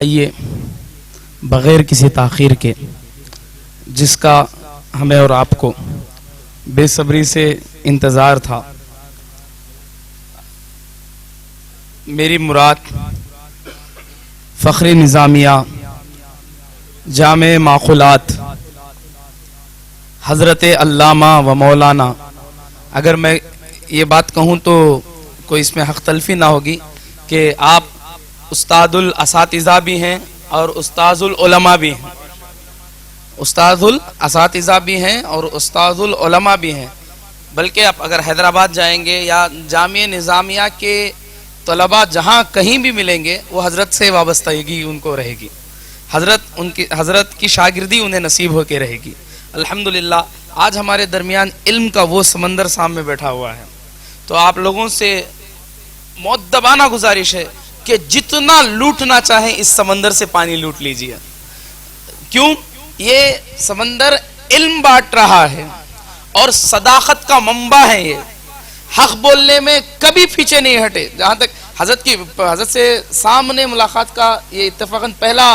آئیے بغیر کسی تاخیر کے، جس کا ہمیں اور آپ کو بے صبری سے انتظار تھا، میری مراد فخر نظامیہ جامع معقولات حضرت علامہ و مولانا، اگر میں یہ بات کہوں تو کوئی اس میں حق تلفی نہ ہوگی کہ آپ استاد الاساتذہ بھی ہیں اور استاذ العلماء بھی ہیں، استاد الاساتذہ بھی ہیں اور استاذ العلماء بھی ہیں، بلکہ آپ اگر حیدرآباد جائیں گے یا جامعہ نظامیہ کے طلباء جہاں کہیں بھی ملیں گے وہ حضرت سے وابستگی ان کو رہے گی، حضرت کی شاگردی انہیں نصیب ہو کے رہے گی۔ الحمدللہ آج ہمارے درمیان علم کا وہ سمندر سامنے بیٹھا ہوا ہے، تو آپ لوگوں سے مؤدبانہ گزارش ہے کہ جتنا لوٹنا چاہیں اس سمندر سے پانی لوٹ لیجئے، کیوں؟ یہ سمندر علم بانٹ رہا ہے اور صداقت کا منبع ہے، یہ حق بولنے میں کبھی پیچھے نہیں ہٹے۔ جہاں تک حضرت سے سامنے ملاقات کا یہ اتفاقاً پہلا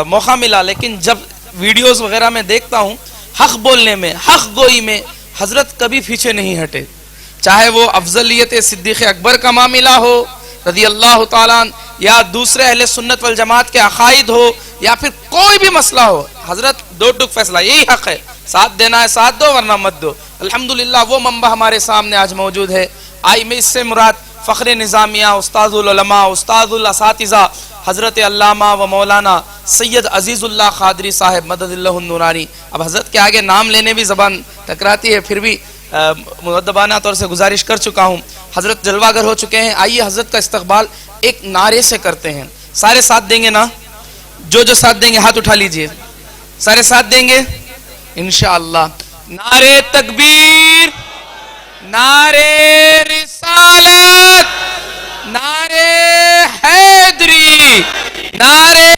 موقع ملا، لیکن جب ویڈیوز وغیرہ میں دیکھتا ہوں حق بولنے میں، حق گوئی میں حضرت کبھی پیچھے نہیں ہٹے، چاہے وہ افضلیت صدیق اکبر کا معاملہ ہو رضی اللہ تعالیٰ عنہ، یا دوسرے اہل سنت والجماعت کے عقائد ہو، یا پھر کوئی بھی مسئلہ ہو، حضرت دو ٹک فیصلہ، یہی حق ہے، ساتھ دینا ہے ساتھ دو ورنہ مت دو۔ الحمدللہ وہ منبع ہمارے سامنے آج موجود ہے۔ میں اس سے مراد فخر نظامیہ، استاد العلماء، استاد الاساتذہ حضرت علامہ و مولانا سید عزیز اللہ قادری صاحب مدد اللہ النورانی۔ اب حضرت کے آگے نام لینے بھی زبان ٹکراتی ہے، پھر بھی مؤدبانہ طور سے گزارش کر چکا ہوں، حضرت جلوہ گر ہو چکے ہیں، آئیے حضرت کا استقبال ایک نعرے سے کرتے ہیں۔ سارے ساتھ دیں گے نا؟ جو ساتھ دیں گے ہاتھ اٹھا لیجئے، سارے ساتھ دیں گے انشاءاللہ۔ نعرے تکبیر، نعرے رسالت، نعرے حیدری، نعرے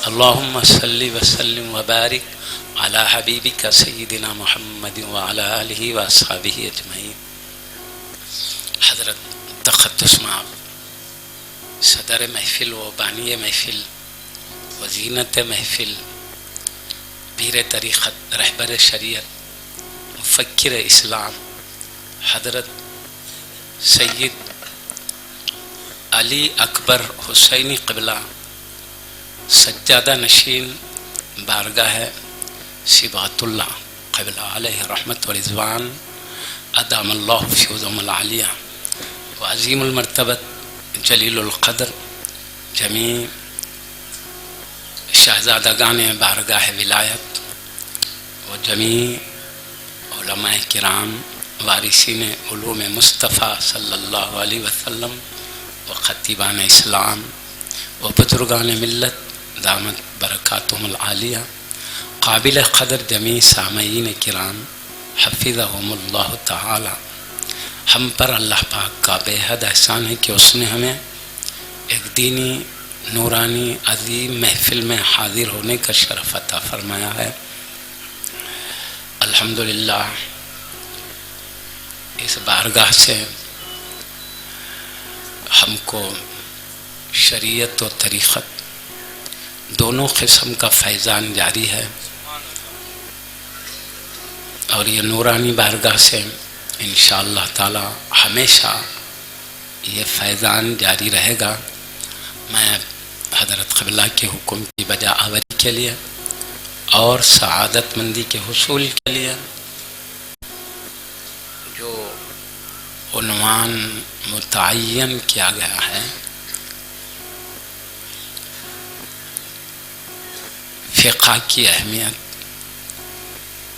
اللہم صلی وسلم وبارک علی حبیبک سیدنا محمد وعلی آلہ واصحابہ اجمعین۔ حضرت تقدس مآب صدر محفل و بانی محفل و زینت محفل، پیر طریقت، رہبر شریعت، مفکر اسلام حضرت سید علی اکبر حسینی قبلہ، سجادہ نشین بارگاہ صبغت اللہ قبلہ علیہ رحمت و رضوان، ادام اللہ فیوزہم العالیہ و عظیم المرتبت جلیل القدر، جمیع شہزادگان بارگاہ ولایت و جمیع علماء کرام وارثین علوم مصطفیٰ صلی اللہ علیہ وسلم و خطیبان اسلام و بزرگان ملت دامت برکاتہم العالیہ، قابل قدر جمیع سامعین کرام حفظہم اللہ تعالی۔ ہم پر اللہ پاک کا بے حد احسان ہے کہ اس نے ہمیں ایک دینی نورانی عظیم محفل میں حاضر ہونے کا شرف عطا فرمایا ہے۔ الحمدللہ اس بارگاہ سے ہم کو شریعت و طریقت دونوں قسم کا فیضان جاری ہے، اور یہ نورانی بارگاہ سے انشاءاللہ تعالی ہمیشہ یہ فیضان جاری رہے گا۔ میں حضرت قبلہ کے حکم کی بجا آوری کے لیے اور سعادت مندی کے حصول کے لیے جو عنوان متعین کیا گیا ہے، فقہ کی اہمیت،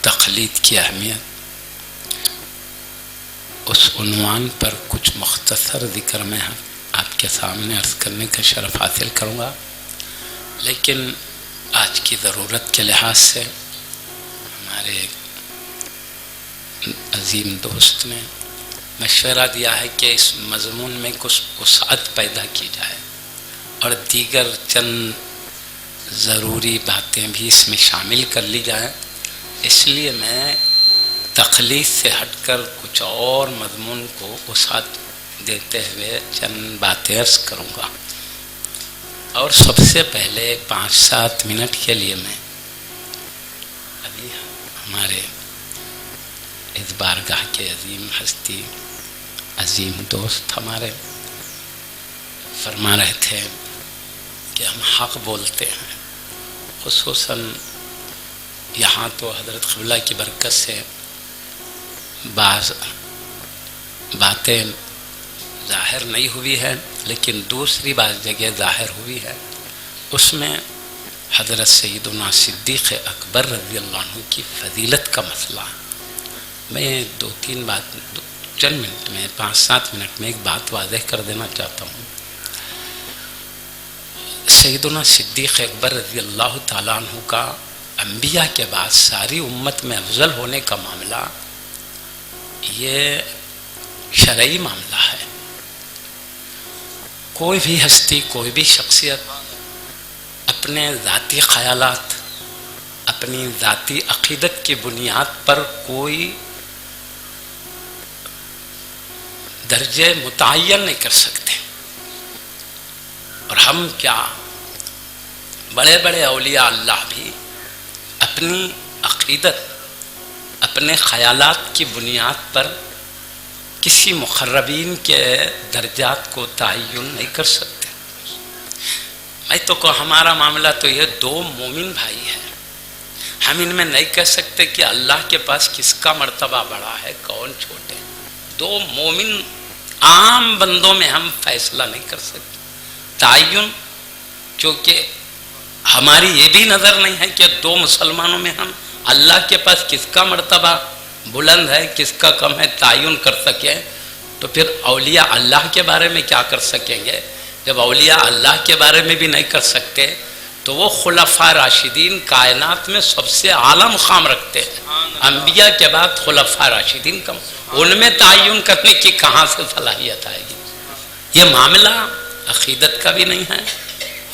تقلید کی اہمیت، اس عنوان پر کچھ مختصر ذکر میں آپ کے سامنے عرض کرنے کا شرف حاصل کروں گا، لیکن آج کی ضرورت کے لحاظ سے ہمارے عظیم دوست نے مشورہ دیا ہے کہ اس مضمون میں کچھ وسعت پیدا کی جائے اور دیگر چند ضروری باتیں بھی اس میں شامل کر لی جائیں، اس لیے میں تقلید سے ہٹ کر کچھ اور مضمون کو وسعت دیتے ہوئے چند باتیں عرض کروں گا۔ اور سب سے پہلے 5-7 منٹ کے لیے میں ابھی ہمارے اس بارگاہ کے عظیم ہستی، عظیم دوست ہمارے فرما رہے تھے کہ ہم حق بولتے ہیں، خصوصاً یہاں تو حضرت قبلہ کی برکت سے بعض باتیں ظاہر نہیں ہوئی ہے، لیکن دوسری بعض جگہ ظاہر ہوئی ہے، اس میں حضرت سیدنا صدیق اکبر رضی اللہ عنہ کی فضیلت کا مسئلہ۔ میں 2-3 بات چند منٹ میں 5-7 منٹ میں ایک بات واضح کر دینا چاہتا ہوں۔ سیدنا صدیق اکبر رضی اللہ تعالیٰ عنہ کا انبیاء کے بعد ساری امت میں افضل ہونے کا معاملہ یہ شرعی معاملہ ہے۔ کوئی بھی ہستی، کوئی بھی شخصیت اپنے ذاتی خیالات، اپنی ذاتی عقیدت کی بنیاد پر کوئی درجے متعین نہیں کر سکتے۔ اور ہم کیا، بڑے بڑے اولیاء اللہ بھی اپنی عقیدت، اپنے خیالات کی بنیاد پر کسی مقربین کے درجات کو تعین نہیں کر سکتے۔ میں تو کہوں ہمارا معاملہ تو یہ 2 مومن بھائی ہیں، ہم ان میں نہیں کہہ سکتے کہ اللہ کے پاس کس کا مرتبہ بڑا ہے کون چھوٹے۔ 2 مومن عام بندوں میں ہم فیصلہ نہیں کر سکتے تعین، کیونکہ ہماری یہ بھی نظر نہیں ہے کہ 2 مسلمانوں میں ہم اللہ کے پاس کس کا مرتبہ بلند ہے کس کا کم ہے تعین کر سکیں۔ تو پھر اولیاء اللہ کے بارے میں کیا کر سکیں گے؟ جب اولیاء اللہ کے بارے میں بھی نہیں کر سکتے تو وہ خلفاء راشدین کائنات میں سب سے اعلیٰ مقام رکھتے ہیں۔ انبیاء کے بعد خلفاء راشدین کا، ان میں تعین کرنے کی کہاں سے صلاحیت آئے گی؟ یہ معاملہ عقیدت کا بھی نہیں ہے،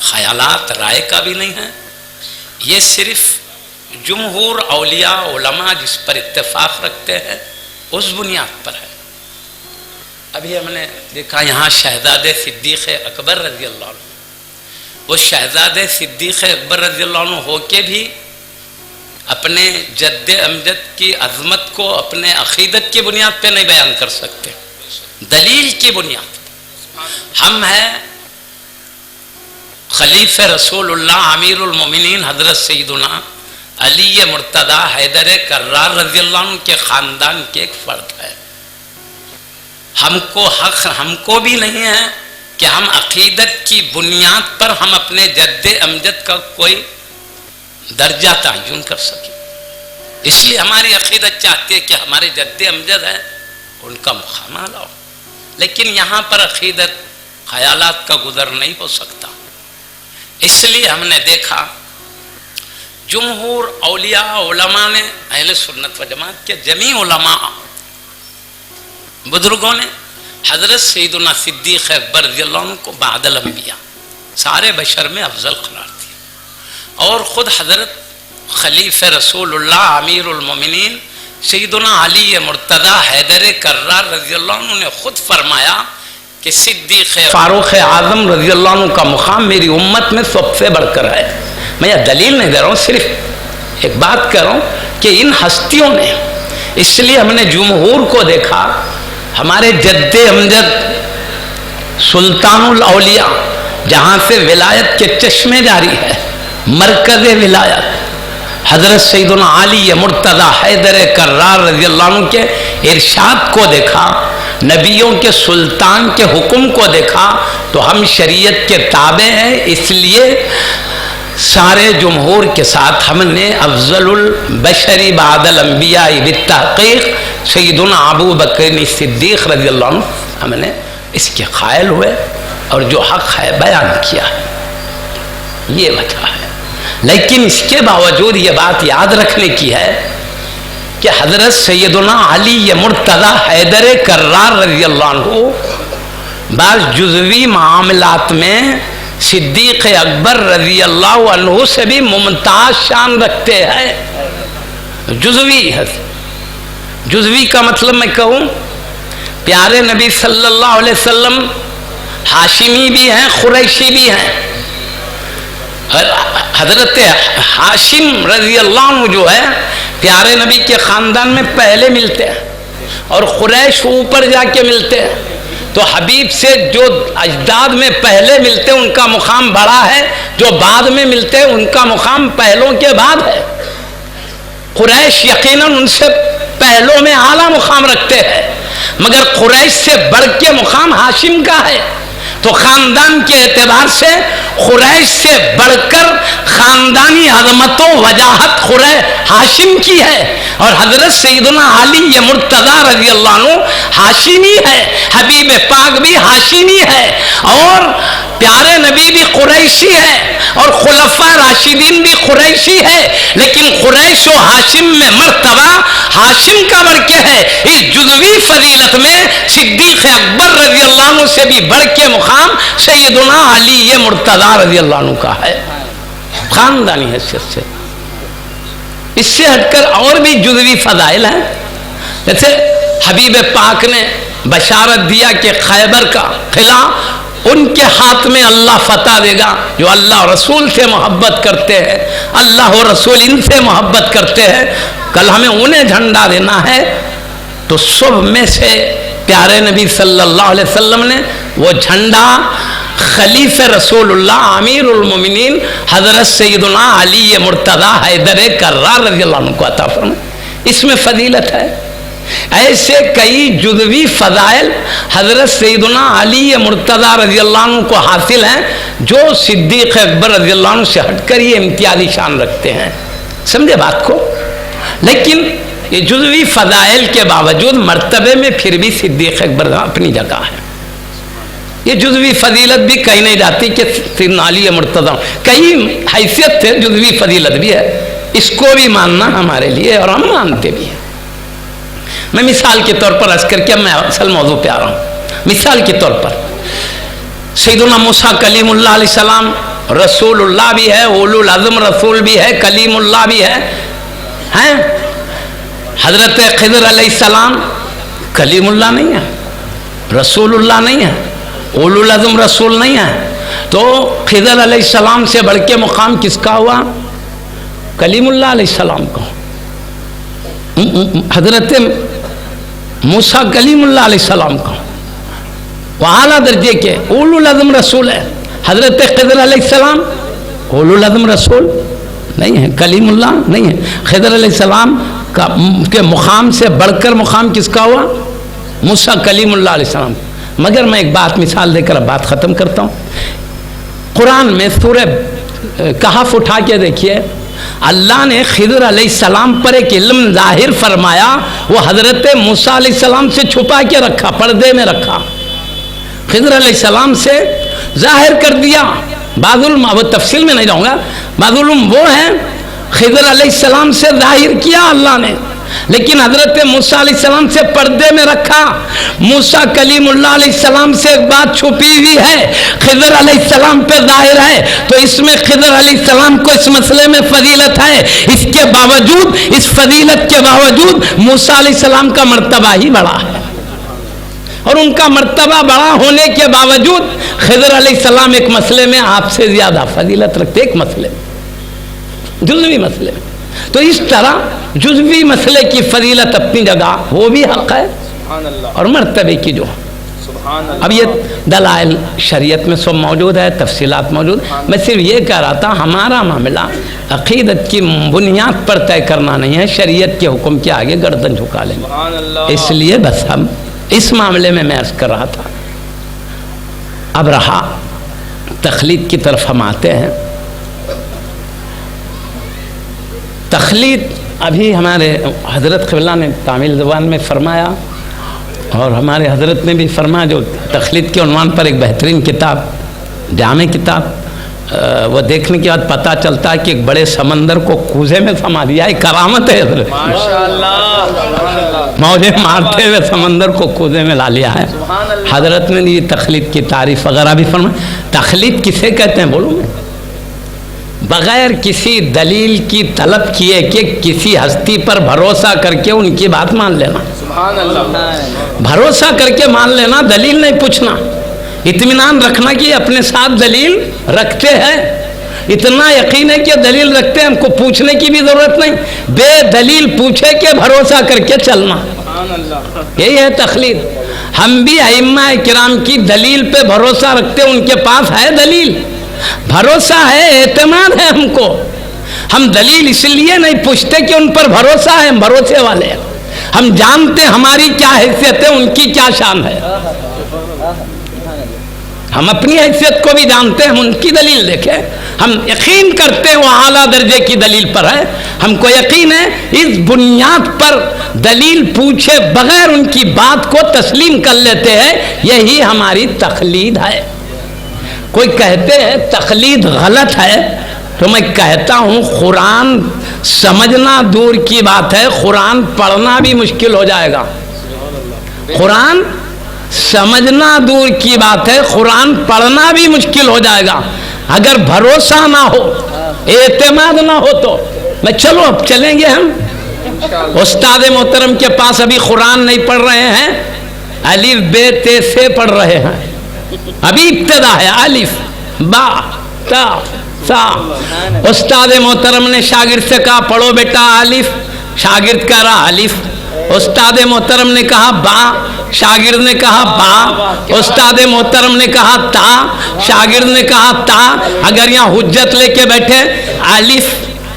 خیالات رائے کا بھی نہیں ہے، یہ صرف جمہور اولیاء علماء جس پر اتفاق رکھتے ہیں اس بنیاد پر ہے۔ ابھی ہم نے دیکھا یہاں شہزاد صدیق اکبر رضی اللہ عنہ، وہ شہزاد صدیق اکبر رضی اللہ عنہ ہو کے بھی اپنے جد امجد کی عظمت کو اپنے عقیدت کی بنیاد پہ نہیں بیان کر سکتے، دلیل کی بنیاد پہ۔ ہم ہیں خلیفہ رسول اللہ امیر المومنین حضرت سیدنا علی مرتضی حیدر کرار رضی اللہ عنہ کے خاندان کے ایک فرد ہے۔ ہم کو حق ہم کو بھی نہیں ہے کہ ہم عقیدت کی بنیاد پر ہم اپنے جد امجد کا کوئی درجہ تعین کر سکیں، اس لیے ہماری عقیدت چاہتی ہے کہ ہمارے جد امجد ہیں ان کا مقام اعلیٰ ہو، لیکن یہاں پر عقیدت خیالات کا گزر نہیں ہو سکتا۔ اس لیے ہم نے دیکھا جمہور اولیاء علماء نے، اہل سنت و جماعت کے جمیع علماء بزرگوں نے حضرت سیدنا صدیق اکبر رضی اللہ عنہ کو بعد الانبیاء سارے بشر میں افضل قرار دیا، اور خود حضرت خلیفہ رسول اللہ امیر المومنین سیدنا علی مرتضی حیدر کرار رضی اللہ عنہ نے خود فرمایا کہ صدیق فاروق اعظم رضی اللہ عنہ کا مقام میری امت میں سب سے بڑھ کر ہے۔ میں یہ دلیل نہیں دے رہا ہوں، صرف ایک بات کہہ رہا ہوں کہ ان ہستیوں نے، اس لیے ہم نے جمہور کو دیکھا، ہمارے جد امجد سلطان الاولیاء جہاں سے ولایت کے چشمے جاری ہے، مرکز ولایت حضرت سیدنا علی مرتضی حیدر کرار رضی اللہ عنہ کے ارشاد کو دیکھا، نبیوں کے سلطان کے حکم کو دیکھا، تو ہم شریعت کے تابع ہیں۔ اس لیے سارے جمہور کے ساتھ ہم نے افضل البشری بعد الانبیاء بالتحقیق سیدنا ابو بکر صدیق رضی اللہ عنہ ہم نے اس کے قائل ہوئے اور جو حق ہے بیان کیا ہے، یہ وجہ ہے۔ لیکن اس کے باوجود یہ بات یاد رکھنے کی ہے کہ حضرت سیدنا علی مرتضی حیدر کرار رضی اللہ عنہ بعض جزوی معاملات میں صدیق اکبر رضی اللہ عنہ سے بھی ممتاز شان رکھتے ہیں۔ جزوی ہے، جزوی کا مطلب میں کہوں پیارے نبی صلی اللہ علیہ وسلم ہاشمی بھی ہیں، قریشی بھی ہیں، حضرت ہاشم رضی اللہ عنہ جو ہے پیارے نبی کے خاندان میں پہلے ملتے ہیں اور قریش اوپر جا کے ملتے ہیں. تو حبیب سے جو اجداد میں پہلے ملتے ہیں ان کا مقام بڑا ہے، جو بعد میں ملتے ہیں ان کا مقام پہلوں کے بعد ہے. قریش یقیناً ان سے پہلوں میں اعلیٰ مقام رکھتے ہیں، مگر قریش سے بڑھ کے مقام ہاشم کا ہے. تو خاندان کے اعتبار سے قریش سے بڑھ کر خاندانی عظمت و وجاہت ہاشم کی ہے، اور حضرت سیدنا علی مرتضیٰ رضی اللہ عنہ ہاشمی ہے، حبیب پاک بھی ہاشمی ہے، اور پیارے نبی بھی قریشی ہے، اور خلفاء راشدین بھی قریشی ہے. لیکن قریش و ہاشم میں مرتبہ ہاشم کا بڑھ کے ہے. اس جزوی فضیلت میں صدیق اکبر رضی اللہ عنہ سے بھی بڑھ کے مقام سیدنا علی مرتضیٰ رضی اللہ عنہ کا ہے خاندانی حیثیت سے. اس سے ہٹ کر اور بھی جزوی فضائل ہیں. جیسے حبیب پاک نے بشارت دیا کہ خیبر کا قلعہ ان کے ہاتھ میں اللہ فتح دے گا جو اللہ رسول سے محبت کرتے ہیں، اللہ و رسول ان سے محبت کرتے ہیں. کل ہمیں انہیں جھنڈا دینا ہے. تو صبح میں سے پیارے نبی صلی اللہ علیہ وسلم نے وہ جھنڈا خلیفہ رسول اللہ امیر المومنین حضرت سیدنا علی مرتضیٰ حیدر کرار رضی اللہ عنہ کو عطا فرمائے. اس میں فضیلت ہے. ایسے کئی جزوی فضائل حضرت سیدنا علی مرتضیٰ رضی اللہ عنہ کو حاصل ہیں جو صدیق اکبر رضی اللہ عنہ سے ہٹ کر یہ امتیازی شان رکھتے ہیں. سمجھے بات کو؟ لیکن یہ جزوی فضائل کے باوجود مرتبے میں پھر بھی صدیق اکبر اپنی جگہ ہے. یہ جزوی فضیلت بھی کہیں نہیں جاتی کہ سیدنا علی مرتضیٰ کئی حیثیت ہے، جزوی فضیلت بھی ہے. اس کو بھی ماننا ہمارے لیے اور ہم مانتے بھی ہیں. میں مثال کے طور پر عرض کر کے میں اصل موضوع پہ آ رہا ہوں. مثال کے طور پر سیدنا موسیٰ کلیم اللہ علیہ السلام رسول اللہ بھی ہے، اولو العزم رسول بھی ہے، کلیم اللہ بھی ہے. حضرت خضر علیہ السلام کلیم اللہ نہیں ہے، رسول اللہ نہیں ہے، اولو العزم رسول نہیں ہے. تو خضر علیہ السلام سے بڑھ کے مقام کس کا ہوا؟ کلیم اللہ علیہ السلام کو. حضرت موسیٰ کلیم اللہ علیہ السلام کا وہ اعلیٰ درجے کے اولو العزم رسول ہے. حضرت خضر علیہ السلام اولو العزم رسول نہیں ہے، کلیم اللہ نہیں ہے. خضر علیہ السلام کے مقام سے بڑھ کر مقام کس کا ہوا؟ موسیٰ کلیم اللہ علیہ السلام. مگر میں ایک بات مثال دے کر اب بات ختم کرتا ہوں. قرآن میں سورہ کہف اٹھا کے دیکھیے، اللہ نے خضر علیہ السلام پر ایک علم ظاہر فرمایا، وہ حضرت موسیٰ علیہ السلام سے چھپا کے رکھا، پردے میں رکھا. خضر علیہ السلام سے ظاہر کر دیا. بعض علماء، وہ تفصیل میں نہیں جاؤں گا، بعض علماء وہ ہیں خضر علیہ السلام سے ظاہر کیا اللہ نے، لیکن حضرت موسیٰ علیہ السلام سے پردے میں رکھا. موسیٰ کلیم اللہ علیہ السلام سے ایک بات چھپی ہوئی ہے، خضر علیہ السلام پہ ظاہر ہے. تو اس میں خضر علیہ السلام کو اس مسئلے میں فضیلت ہے. اس کے باوجود، اس فضیلت کے باوجود موسیٰ علیہ السلام کا مرتبہ ہی بڑا ہے، اور ان کا مرتبہ بڑا ہونے کے باوجود خضر علیہ السلام ایک مسئلے میں آپ سے زیادہ فضیلت رکھتے، ایک مسئلے میں، جزوی مسئلے میں. تو اس طرح جزوی مسئلے کی فضیلت اپنی جگہ وہ بھی حق ہے، اور مرتبے کی جو اب یہ دلائل شریعت میں سب موجود ہے، تفصیلات موجود. میں صرف یہ کہہ رہا تھا ہمارا معاملہ عقیدت کی بنیاد پر طے کرنا نہیں ہے، شریعت کے حکم کے آگے گردن جھکا لیں. اس لیے بس ہم اس معاملے میں عرض کر رہا تھا. اب رہا تخلیق کی طرف ہم آتے ہیں. تخلیق ابھی ہمارے حضرت قبلہ نے تامل زبان میں فرمایا، اور ہمارے حضرت نے بھی فرمایا، جو تخلیق کے عنوان پر ایک بہترین کتاب، جامع کتاب، وہ دیکھنے کے بعد پتہ چلتا ہے کہ ایک بڑے سمندر کو کوزے میں سما دیا ہے. کرامت ہے حضرت، موجیں مارتے ہوئے سمندر کو کوزے میں لا لیا ہے. حضرت نے یہ تخلیق کی تعریف وغیرہ بھی فرمائی. تخلیق کسے کہتے ہیں بولوں میں؟ بغیر کسی دلیل کی طلب کیے کہ کسی ہستی پر بھروسہ کر کے ان کی بات مان لینا. بھروسہ کر کے مان لینا، دلیل نہیں پوچھنا، اطمینان رکھنا کہ اپنے ساتھ دلیل رکھتے ہیں. اتنا یقین ہے کہ دلیل رکھتے ہیں، ہم کو پوچھنے کی بھی ضرورت نہیں، بے دلیل پوچھے کہ بھروسہ کر کے چلنا، یہی ہے تقلید۔ ہم بھی ائمہ کرام کی دلیل پہ بھروسہ رکھتے ہیں، ان کے پاس ہے دلیل، بھروسہ ہے، اعتماد ہے ہم کو۔ ہم دلیل اس لیے نہیں پوچھتے کہ ان پر بھروسہ ہے، ہم بھروسے والے ہیں، ہم جانتے ہماری کیا حیثیت ہے، ان کی کیا شان ہے، ہم اپنی حیثیت کو بھی جانتے ہیں، ہم ان کی دلیل دیکھیں، ہم یقین کرتے ہیں وہ اعلیٰ درجے کی دلیل پر ہے، ہم کو یقین ہے اس بنیاد پر دلیل پوچھے بغیر ان کی بات کو تسلیم کر لیتے ہیں، یہی ہماری تقلید ہے۔ کوئی کہتے ہیں تقلید غلط ہے، تو میں کہتا ہوں قرآن سمجھنا دور کی بات ہے، قرآن پڑھنا بھی مشکل ہو جائے گا۔ قرآن سمجھنا دور کی بات ہے، قرآن پڑھنا بھی مشکل ہو جائے گا اگر بھروسہ نہ ہو، اعتماد نہ ہو تو۔ میں چلو اب چلیں گے ہم استاد محترم کے پاس، ابھی قرآن نہیں پڑھ رہے ہیں، الف بے تے سے پڑھ رہے ہیں، ابھی ابتدا ہے، الف با تا سا۔ استاد محترم نے شاگرد سے کہا پڑھو بیٹا الف، شاگرد کہہ رہا الف، استاد محترم نے کہا با، شاگرد نے کہا با، استاد محترم نے کہا تا، شاگرد نے کہا تا۔ اگر یہاں حجت لے کے بیٹھے الف،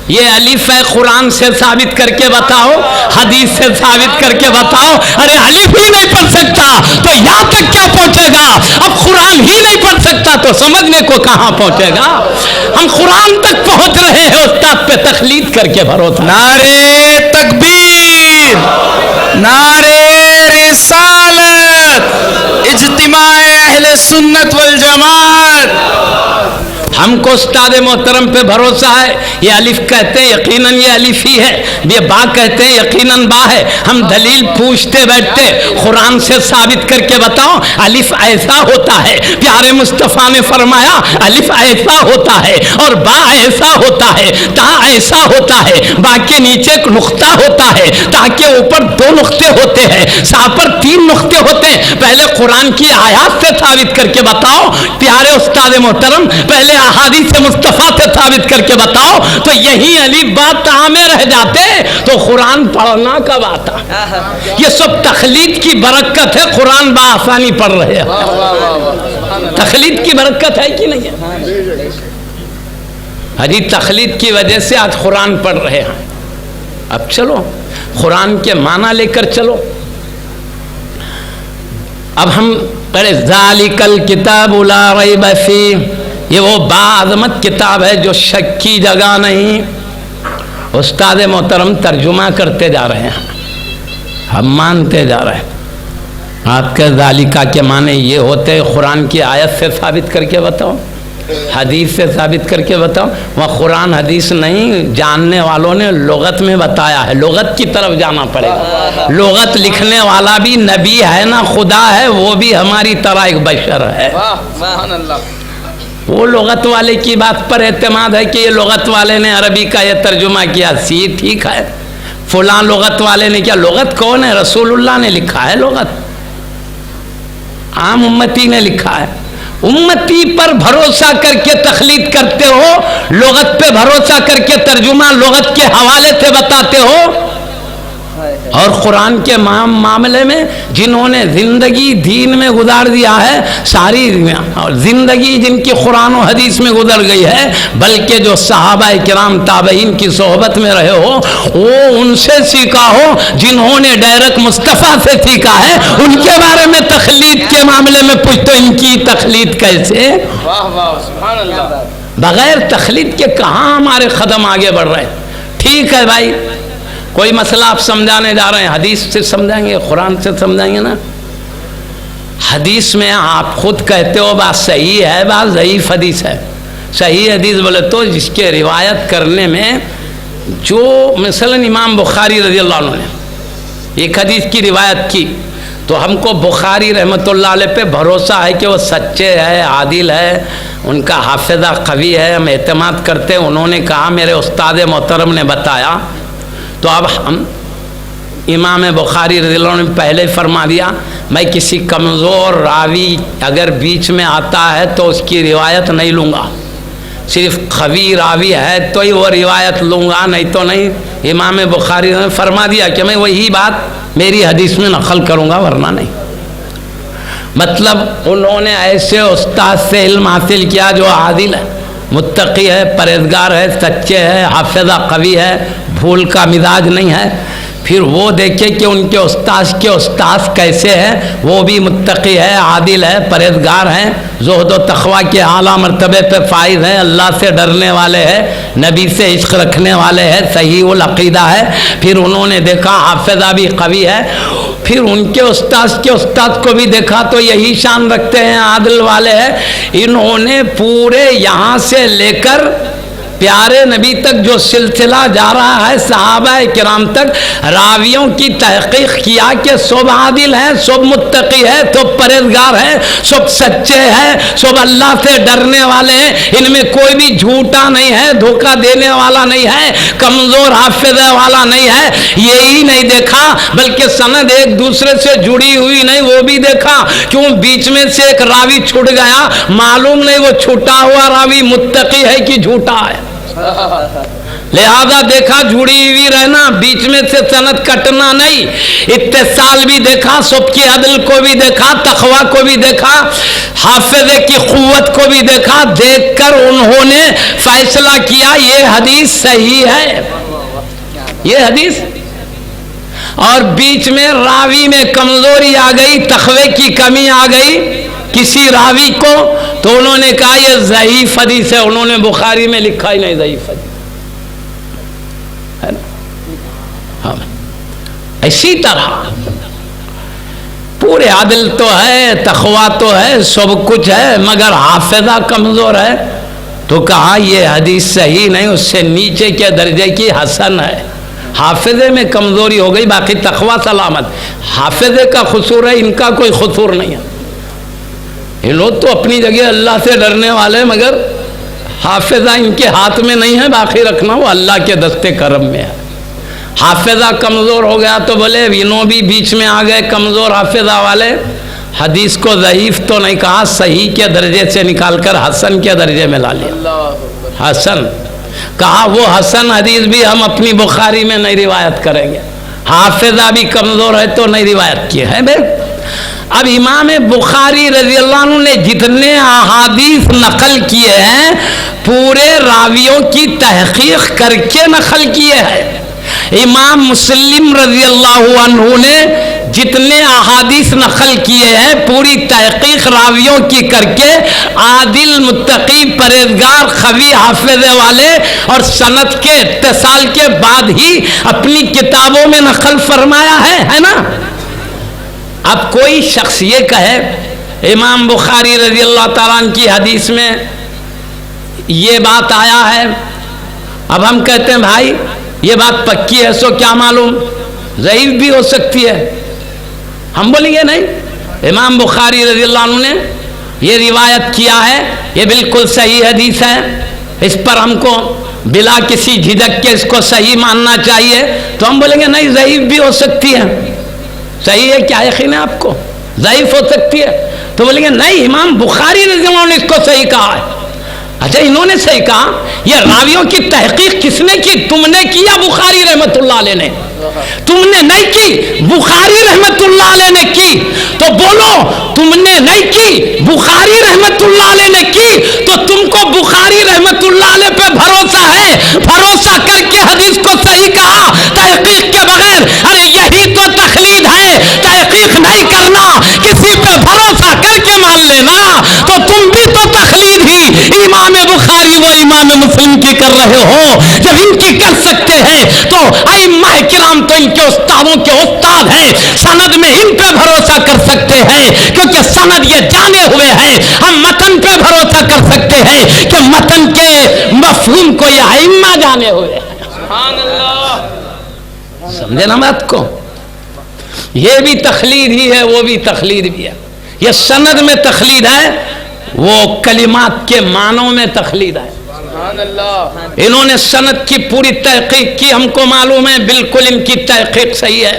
یہ الف ہے، قرآن سے ثابت کر کے بتاؤ، حدیث سے ثابت کر کے بتاؤ، ارے الف ہی نہیں پڑھ سکتا تو یہاں تک کیا پہنچے گا؟ اب قرآن ہی نہیں پڑھ سکتا تو سمجھنے کو کہاں پہنچے گا؟ ہم قرآن تک پہنچ رہے ہیں استاد پہ تقلید کر کے بھروسہ۔ نعرے تکبیر، نعرے رسالت، اجتماع اہل سنت والجماعت۔ ہم کو استاد محترم پہ بھروسہ ہے، یہ الف کہتے ہیں یقیناً یہ الف ہی ہے، یہ با کہتے ہیں یقیناً با ہے۔ ہم دلیل پوچھتے بیٹھتے، قرآن سے ثابت کر کے بتاؤ الف ایسا ہوتا ہے، پیارے مصطفیٰ نے فرمایا الف ایسا ہوتا ہے اور با ایسا ہوتا ہے، تا ایسا ہوتا ہے، با کے نیچے ایک نقطہ ہوتا ہے، تا کے اوپر دو نقطے ہوتے ہیں، سا پر تین نقطے ہوتے ہیں۔ پہلے قرآن کی آیات سے ثابت کر کے بتاؤ پیارے استاد محترم، پہلے احادیث مصطفیٰ سے ثابت کر کے بتاؤ، تو یہی الف با تا میں رہ جاتے تو قرآن پڑھنا کب آتا؟ یہ سب تقلید کی برکت ہے، قرآن بآسانی پڑھ رہے ہیں۔ تقلید کی برکت ہے کہ نہیں ہے؟ حجی تقلید کی وجہ سے آج قرآن پڑھ رہے ہیں۔ اب چلو قرآن کے معنی لے کر چلو۔ اب ہم پڑھے ذالک الکتاب لا ریب فیہ، یہ وہ باعظمت کتاب ہے جو شک کی جگہ نہیں۔ استاد محترم ترجمہ کرتے جا رہے ہیں، ہم مانتے جا رہے ہیں۔ آپ کے ذالکہ کے معنی یہ ہوتے، قرآن کی آیت سے ثابت کر کے بتاؤ، حدیث سے ثابت کر کے بتاؤ۔ وہ قرآن حدیث نہیں، جاننے والوں نے لغت میں بتایا ہے، لغت کی طرف جانا پڑے گا۔ لغت لکھنے والا بھی نبی ہے نا خدا ہے، وہ بھی ہماری طرح ایک بشر ہے۔ وہ لغت والے کی بات پر اعتماد ہے کہ یہ لغت والے نے عربی کا یہ ترجمہ کیا، سی ٹھیک ہے، فلاں لغت والے نے کیا۔ لغت کون ہے؟ رسول اللہ نے لکھا ہے لغت، عام امتی نے لکھا ہے۔ امتی پر بھروسہ کر کے تقلید کرتے ہو، لغت پہ بھروسہ کر کے ترجمہ لغت کے حوالے سے بتاتے ہو۔ اور قرآن کے معاملے میں جنہوں نے زندگی دین میں گزار دیا ہے، ساری زندگی جن کی قرآن و حدیث میں گزر گئی ہے، بلکہ جو صحابہ کرام تابعین کی صحبت میں رہے ہو، وہ ان سے سیکھا ہو جنہوں نے ڈائریکٹ مصطفیٰ سے سیکھا ہے، ان کے بارے میں تقلید کے معاملے میں پوچھتے ان کی تقلید کیسے؟ بغیر تقلید کے کہاں ہمارے قدم آگے بڑھ رہے ہیں؟ ٹھیک ہے بھائی، کوئی مسئلہ آپ سمجھانے جا رہے ہیں، حدیث سے سمجھائیں گے، قرآن سے سمجھائیں گے نا۔ حدیث میں آپ خود کہتے ہو بات صحیح ہے، بات ضعیف حدیث ہے۔ صحیح حدیث بولے تو جس کے روایت کرنے میں جو مثلا امام بخاری رضی اللہ عنہ نے ایک حدیث کی روایت کی، تو ہم کو بخاری رحمۃ اللہ علیہ پہ بھروسہ ہے کہ وہ سچے ہے، عادل ہے، ان کا حافظہ قوی ہے، ہم اعتماد کرتے ہیں۔ انہوں نے کہا میرے استاد محترم نے بتایا، تو اب ہم امام بخاری رضی اللہ عنہ نے پہلے فرما دیا میں کسی کمزور راوی اگر بیچ میں آتا ہے تو اس کی روایت نہیں لوں گا، صرف قوی راوی ہے تو ہی وہ روایت لوں گا، نہیں تو نہیں۔ امام بخاری نے فرما دیا کہ میں وہی بات میری حدیث میں نقل کروں گا، ورنہ نہیں۔ مطلب انہوں نے ایسے استاد سے علم حاصل کیا جو عادل ہے، متقی ہے، پرہیزگار ہے، سچے ہے، حافظہ قوی ہے، بھول کا مزاج نہیں ہے۔ پھر وہ دیکھے کہ ان کے استاذ کیسے ہیں، وہ بھی متقی ہے، عادل ہے، پرہیزگار ہیں، زہد و تقوی کے اعلیٰ مرتبے پہ فائز ہیں، اللہ سے ڈرنے والے ہیں، نبی سے عشق رکھنے والے ہیں، صحیح العقیدہ ہے۔ پھر انہوں نے دیکھا حافظہ بھی قوی ہے، پھر ان کے استاد کو بھی دیکھا تو یہی شان رکھتے ہیں، عادل والے ہیں۔ انہوں نے پورے یہاں سے لے کر پیارے نبی تک جو سلسلہ جا رہا ہے صحابہ کرام تک، راویوں کی تحقیق کیا کہ سب عادل ہیں، سب متقی ہے، سب پرہیزگار ہے، سب سچے ہیں، سب اللہ سے ڈرنے والے ہیں، ان میں کوئی بھی جھوٹا نہیں ہے، دھوکہ دینے والا نہیں ہے، کمزور حافظہ والا نہیں ہے۔ یہی نہیں دیکھا بلکہ سند ایک دوسرے سے جڑی ہوئی نہیں، وہ بھی دیکھا، کیوں بیچ میں سے ایک راوی چھوٹ گیا، معلوم نہیں وہ چھوٹا ہوا راوی متقی ہے کہ جھوٹا ہے، لہذا دیکھا جڑی ہوئی رہنا، بیچ میں سے سند کٹنا نہیں۔ اتصال بھی دیکھا، سب کی عدل کو بھی دیکھا، تقوی کو بھی دیکھا، حافظے کی قوت کو بھی دیکھا، دیکھ کر انہوں نے فیصلہ کیا یہ حدیث صحیح ہے، یہ حدیث۔ اور بیچ میں راوی میں کمزوری آ گئی، تقوی کی کمی آ گئی کسی راوی کو، تو انہوں نے کہا یہ ضعیف حدیث ہے، انہوں نے بخاری میں لکھا ہی نہیں ضعیف حدیث ہے نا۔ ہاں اسی طرح پورے عدل تو ہے، تقوی تو ہے، سب کچھ ہے، مگر حافظہ کمزور ہے، تو کہا یہ حدیث صحیح نہیں، اس سے نیچے کے درجے کی حسن ہے۔ حافظے میں کمزوری ہو گئی، باقی تقوی سلامت۔ حافظے کا قصور ہے، ان کا کوئی قصور نہیں ہے۔ یہ لوگ تو اپنی جگہ اللہ سے ڈرنے والے، مگر حافظہ ان کے ہاتھ میں نہیں ہے، باقی رکھنا وہ اللہ کے دستے کرم میں ہے۔ حافظہ کمزور ہو گیا تو بولے انہوں بھی بیچ میں آ گئے کمزور حافظہ والے، حدیث کو ضعیف تو نہیں کہا، صحیح کے درجے سے نکال کر حسن کے درجے میں لا لیا۔ حسن کہا وہ حسن حدیث بھی ہم اپنی بخاری میں نہیں روایت کریں گے، حافظہ بھی کمزور ہے تو نہیں روایت کی ہے۔ بھائی اب امام بخاری رضی اللہ عنہ نے جتنے احادیث نقل کیے ہیں پورے راویوں کی تحقیق کر کے نقل کیے ہیں۔ امام مسلم رضی اللہ عنہ نے جتنے احادیث نقل کیے ہیں پوری تحقیق راویوں کی کر کے، عادل، متقی، پرہیزگار، قوی حافظے والے اور سند کے اتصال کے بعد ہی اپنی کتابوں میں نقل فرمایا ہے نا۔ اب کوئی شخص یہ کہے امام بخاری رضی اللہ تعالیٰ عنہ کی حدیث میں یہ بات آیا ہے، اب ہم کہتے ہیں بھائی یہ بات پکی ہے، سو کیا معلوم ضعیف بھی ہو سکتی ہے، ہم بولیں گے نہیں، امام بخاری رضی اللہ عنہ نے یہ روایت کیا ہے، یہ بالکل صحیح حدیث ہے، اس پر ہم کو بلا کسی جھجک کے اس کو صحیح ماننا چاہیے، تو ہم بولیں گے نہیں ضعیف بھی ہو سکتی ہے۔ صحیح ہے کیا یقین ہے آپ کو ضعیف ہو سکتی ہے؟ تو بولیں گے نہیں امام بخاری رضی اللہ عنہ نے اس کو صحیح کہا ہے۔ اچھا انہوں نے صحیح کہا، یہ راویوں کی تحقیق کس نے کی؟ تم نے کی یا بخاری رحمت اللہ علیہ نے؟ تم نے نہیں کی، بخاری رحمت اللہ علیہ نے کی، تو بولو تم نے نہیں کی، بخاری رحمت اللہ علیہ نے کی، تو تم کو بخاری رحمت اللہ علیہ پہ بھروسہ ہے، بھروسہ کر کے حدیث کو صحیح کہا تحقیق کے بغیر۔ ارے یہی تو تقلید ہے، تحقیق نہیں کرنا، کسی پہ بھروسہ کر کے مان لینا، تو تم بھی تو تقلید ہی امام بخاری و امام مسلم کی کر رہے ہو۔ جب ان کی کر سکتے ہیں تو ائمہ کرام تو ان کے استادوں کے استاد ہیں، سند میں ان پہ بھروسہ کر سکتے ہیں کیونکہ سند یہ جانے ہوئے ہیں۔ ہم متن پہ بھروسہ کر سکتے ہیں کہ متن کے مفہوم کو یہ ائمہ جانے ہوئے ہیں۔ سبحان اللہ، سمجھے نا بات کو؟ یہ بھی تقلید ہی ہے، وہ بھی تقلید بھی ہے۔ یہ سند میں تقلید ہے، وہ کلمات کے معنوں میں تقلید ہے۔ انہوں نے سند کی پوری تحقیق کی، ہم کو معلوم ہے بالکل ان کی تحقیق صحیح ہے،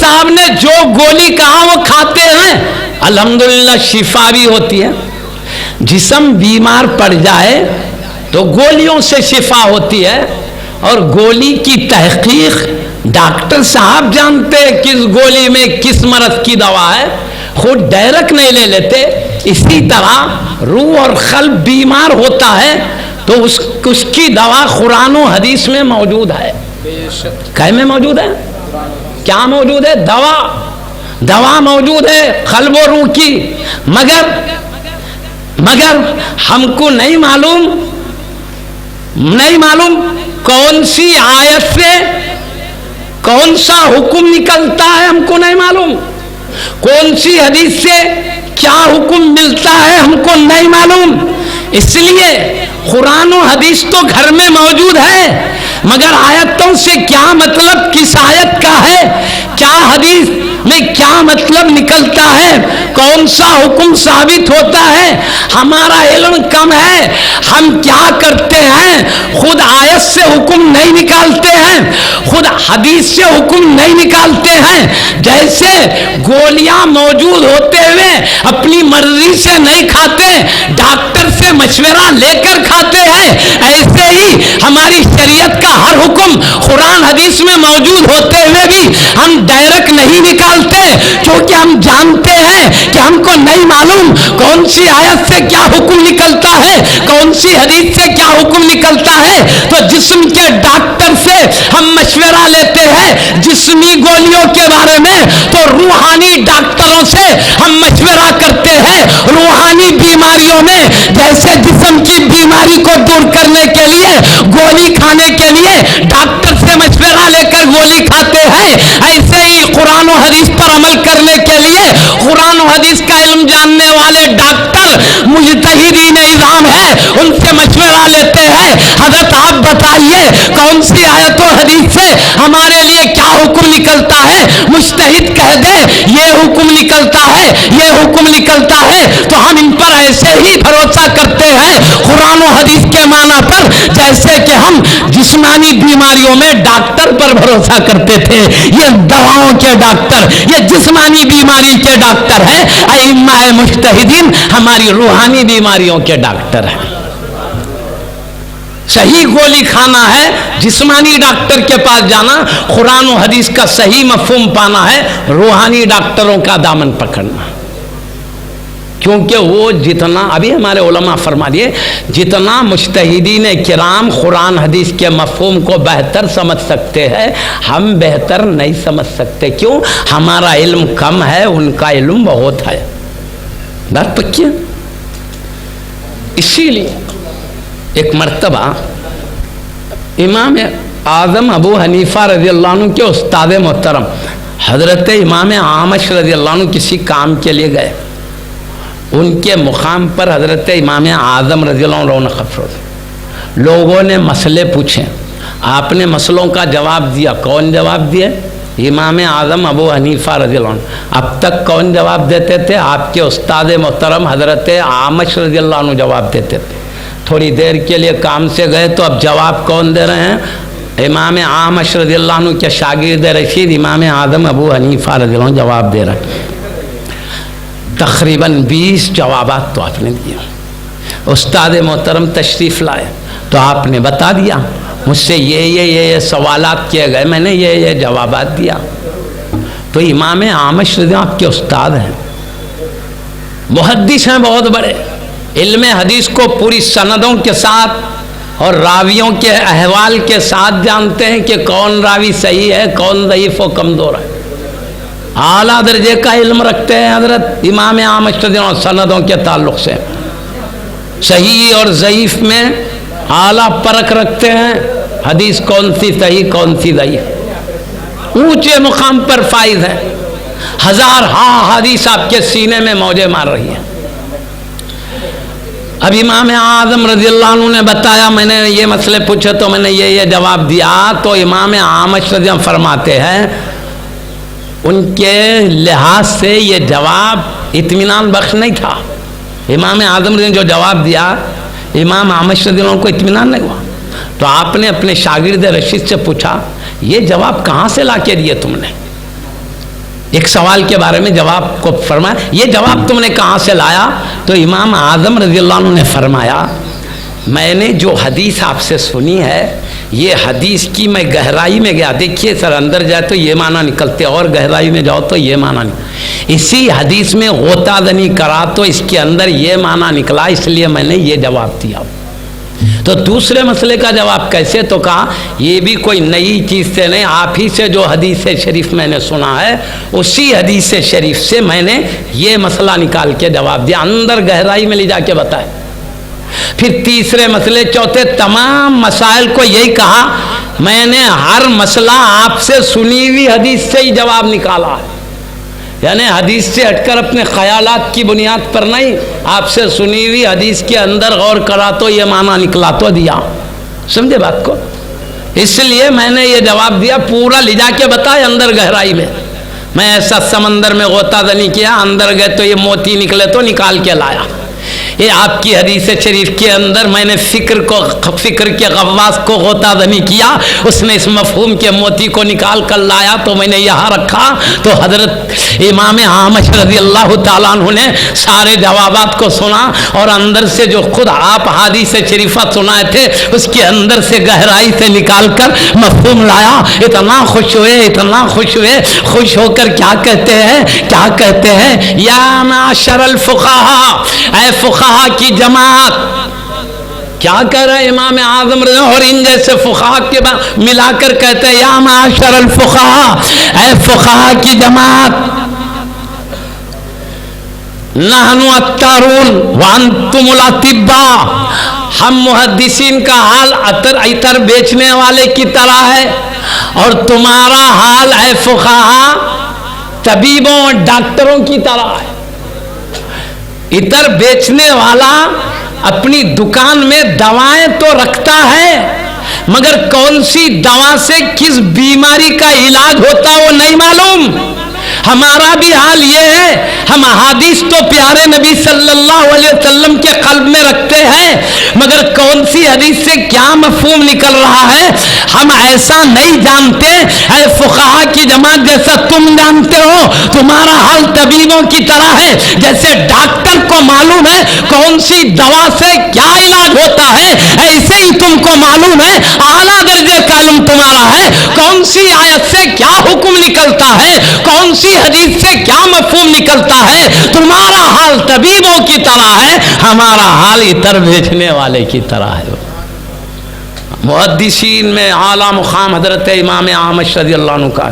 صاحب نے جو گولی کہا وہ کھاتے ہیں، الحمدللہ شفا بھی ہوتی ہے۔ جسم بیمار پڑ جائے تو گولیوں سے شفا ہوتی ہے، اور گولی کی تحقیق ڈاکٹر صاحب جانتے ہیں کس گولی میں کس مرض کی دوا ہے، خود ڈائریکٹ نہیں لے لیتے۔ اسی طرح روح اور قلب بیمار ہوتا ہے تو اس کی دوا قرآن و حدیث میں موجود ہے۔ کیا میں موجود ہے؟ کیا موجود ہے؟ دوا موجود ہے قلب و روح کی، مگر ہم کو نہیں معلوم کون سی آیت سے کون سا حکم نکلتا ہے، ہم کو نہیں معلوم کون سی حدیث سے کیا حکم ملتا ہے، ہم کو نہیں معلوم۔ اس لیے قرآن و حدیث تو گھر میں موجود ہے، مگر آیتوں سے کیا مطلب، کس آیت کا ہے، کیا حدیث میں کیا مطلب نکلتا ہے، کون سا حکم ثابت ہوتا ہے، ہمارا علم کم ہے۔ ہم کیا کرتے ہیں، خود آیت سے حکم نہیں نکالتے ہیں، خود حدیث سے حکم نہیں نکالتے ہیں۔ جیسے گولیاں موجود ہوتے ہوئے اپنی مرضی سے نہیں کھاتے، ڈاکٹر سے مشورہ لے کر کھاتے ہیں، ایسے ہی ہماری شریعت کا ہر حکم قرآن حدیث میں موجود ہوتے ہوئے بھی ہم ڈائریکٹ نہیں نکالتے، کیونکہ ہم جانتے ہیں کہ ہم کو نہیں معلوم کون سی آیت سے کیا حکم نکلتا ہے، کون سی حدیث سے کیا حکم نکلتا ہے۔ تو جسم کے ڈاکٹر سے ہم مشورہ لیتے ہیں جسمی گولیوں کے بارے میں، تو روحانی ڈاکٹروں سے ہم مشورہ کرتے ہیں روحانی بیماریوں میں۔ جیسے جسم کی بیماری کو دور کرنے کے لیے گولی کھانے کے لیے ڈاکٹر سے مشورہ لے کر گولی کھاتے ہیں، ایسے ہی قرآن و حدیث پر عمل کرنے کے لیے قرآن و حدیث کا علم جاننے والے ڈاکٹر مجتہدین اعظام ہیں، ان سے مشورہ لیتے ہیں، حضرت آپ بتائیے کون سی آیت و حدیث سے ہمارے لیے کیا حکم نکلتا ہے۔ مجتہد کہہ دے یہ حکم نکلتا ہے، یہ حکم نکلتا ہے، تو ہم ان پر ایسے ہی بھروسہ کرتے ہیں قرآن و حدیث کے معنی پر، جیسے کہ ہم جسمانی بیماریوں میں ڈاکٹر پر بھروسہ کرتے تھے۔ یہ دواؤں کے ڈاکٹر، یہ جسمانی بیماری کے ڈاکٹر ہیں۔ ائمہ مجتہدین ہماری روحانی بیماریوں کے ڈاکٹر ہیں۔ صحیح گولی کھانا ہے، جسمانی ڈاکٹر کے پاس جانا، قرآن و حدیث کا صحیح مفہوم پانا ہے، روحانی ڈاکٹروں کا دامن پکڑنا۔ کیونکہ وہ جتنا، ابھی ہمارے علماء فرما دیے، جتنا مجتہدین کرام قرآن حدیث کے مفہوم کو بہتر سمجھ سکتے ہیں، ہم بہتر نہیں سمجھ سکتے۔ کیوں؟ ہمارا علم کم ہے، ان کا علم بہت ہے۔ بات پکی ہے؟ اسی لیے ایک مرتبہ امام اعظم ابو حنیفہ رضی اللہ عنہ کے استاد محترم حضرت امام اعمش رضی اللہ عنہ کسی کام کے لیے گئے، ان کے مقام پر حضرت امام اعظم رضی اللہ عنہ رونق افروز۔ لوگوں نے مسئلے پوچھے، آپ نے مسئلوں کا جواب دیا۔ کون جواب دیے؟ امام اعظم ابو حنیفہ رضی اللہ عنہ۔ اب تک کون جواب دیتے تھے؟ آپ کے استاد محترم حضرت اعمش رضی اللہ عنہ جواب دیتے تھے۔ تھوڑی دیر کے لیے کام سے گئے تو اب جواب کون دے رہے ہیں؟ امام اعمش رضی اللہ عنہ کے شاگرد رشید امام اعظم ابو حنیفہ رضی اللہ عنہ جواب دے رہے ہیں۔ تقریباً 20 جوابات تو آپ نے دیا۔ استاد محترم تشریف لائے تو آپ نے بتا دیا مجھ سے یہ سوالات کیے گئے، میں نے یہ جوابات دیا۔ تو امام اعمش رضی اللہ عنہ آپ کے استاد ہیں، محدث ہیں بہت بڑے، علم حدیث کو پوری سندوں کے ساتھ اور راویوں کے احوال کے ساتھ جانتے ہیں کہ کون راوی صحیح ہے، کون ضعیف و کمزور ہے۔ اعلیٰ درجے کا علم رکھتے ہیں حضرت امام اعمش رضی اللہ عنہ سندوں کے تعلق سے، صحیح اور ضعیف میں اعلیٰ پرکھ رکھتے ہیں، حدیث کون سی صحیح کون سی ضعیف، اونچے مقام پر فائز ہیں۔ ہزار حدیث آپ کے سینے میں موجے مار رہی ہیں۔ اب امام اعظم رضی اللہ عنہ نے بتایا، میں نے یہ مسئلے پوچھے تو میں نے یہ جواب دیا۔ تو امام اعمش رضی اللہ عنہ فرماتے ہیں ان کے لحاظ سے یہ جواب اطمینان بخش نہیں تھا۔ امام اعظم نے جو جواب دیا امام اعمش رضی اللہ عنہ کو اطمینان نہیں ہوا، تو آپ نے اپنے شاگرد رشید سے پوچھا یہ جواب کہاں سے لا کے دیے تم نے؟ ایک سوال کے بارے میں جواب کو فرمایا، یہ جواب تم نے کہاں سے لایا؟ تو امام اعظم رضی اللہ عنہ نے فرمایا میں نے جو حدیث آپ سے سنی ہے یہ حدیث کی میں گہرائی میں گیا، دیکھیے سر اندر جائے تو یہ معنی نکلتے اور گہرائی میں جاؤ تو یہ معنی نکلتے، اسی حدیث میں غوطہ زنی کرا تو اس کے اندر یہ معنی نکلا، اس لیے میں نے یہ جواب دیا۔ تو دوسرے مسئلے کا جواب کیسے؟ تو کہا یہ بھی کوئی نئی چیز سے نہیں، آپ ہی سے جو حدیث شریف میں نے سنا ہے اسی حدیث شریف سے میں نے یہ مسئلہ نکال کے جواب دیا، اندر گہرائی میں لے جا کے بتائے۔ پھر تیسرے مسئلے، چوتھے، تمام مسائل کو یہی کہا میں نے ہر مسئلہ آپ سے سنی ہوئی حدیث سے ہی جواب نکالا ہے، یعنی حدیث سے ہٹ کر اپنے خیالات کی بنیاد پر نہیں، آپ سے سنی ہوئی حدیث کے اندر غور کرا تو یہ معنی نکلا تو دیا، سمجھے بات کو؟ اس لیے میں نے یہ جواب دیا، پورا لے جا کے بتائے اندر گہرائی میں۔ میں ایسا سمندر میں غوطہ زنی کیا، اندر گئے تو یہ موتی نکلے تو نکال کے لایا۔ یہ آپ کی حدیث شریف کے اندر میں نے فکر کے غواص کو غوطہ زنی کیا، اس نے اس مفہوم کے موتی کو نکال کر لایا تو میں نے یہاں رکھا، تو حضرت امام اعمش رضی اللہ تعالیٰ عنہ نے سارے جوابات کو سنا اور اندر سے جو خود آپ حدیث شریفہ سنائے تھے اس کے اندر سے گہرائی سے نکال کر مفہوم لایا۔ اتنا خوش ہوئے، اتنا خوش ہوئے، خوش ہو کر کیا کہتے ہیں یا معاشر الفقہاء، اے فقہا کی جماعت، کیا کہہ رہے ہیں امام اعظم اور ان جیسے فقہا کے ملا کر کہتے ہیں یا معاشر الفقہاء، اے فقہا کی جماعت، نحن الطارون وانتم الاطباء، ہم محدثین کا حال عطر بیچنے والے کی طرح ہے اور تمہارا حال اے فقہا طبیبوں اور ڈاکٹروں کی طرح ہے۔ عطر بیچنے والا اپنی دکان میں دوائیں تو رکھتا ہے مگر کون سی دوا سے کس بیماری کا علاج ہوتا وہ نہیں معلوم۔ ہمارا بھی حال یہ ہے، ہم احادیث تو پیارے نبی صلی اللہ علیہ وسلم کے قلب میں رکھتے ہیں مگر کون سی حدیث سے کیا مفہوم نکل رہا ہے ہم ایسا نہیں جانتے۔ اے فقہا کی جماعت جیسا تم جانتے ہو تمہارا حال طبیبوں کی طرح ہے، جیسے ڈاکٹر کو معلوم ہے کون سی دوا سے کیا علاج ہوتا ہے ایسے ہی تم کو معلوم ہے اعلیٰ درجے کا علم تمہارا ہے، کون سی آیت سے کیا حکم نکلتا ہے، کون سی حدیث سے کیا مفہوم نکلتا ہے۔ تمہارا حال طبیبوں کی طرح ہے، ہمارا حال عطر بیچنے والے کی طرح ہے۔ محدثین میں اعلیٰ مقام حضرت امام اعمش رضی اللہ عنہ کا،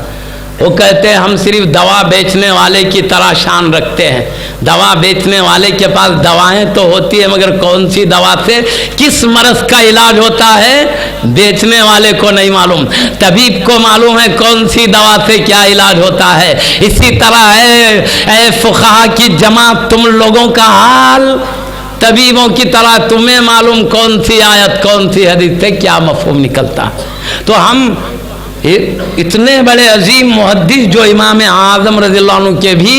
وہ کہتے ہیں ہم صرف دوا بیچنے والے کی طرح شان رکھتے ہیں، دوا بیچنے والے کے پاس دوائیں تو ہوتی ہے مگر کون سی دوا سے کس مرض کا علاج ہوتا ہے بیچنے والے کو نہیں معلوم، طبیب کو معلوم ہے کون سی دوا سے کیا علاج ہوتا ہے۔ اسی طرح ہے اے فقہا کی جماعت تم لوگوں کا حال طبیبوں کی طرح، تمہیں معلوم کون سی آیت کون سی حدیث سے کیا مفہوم نکلتا۔ تو ہم اتنے بڑے عظیم محدث جو امام اعظم رضی اللہ عنہ کے بھی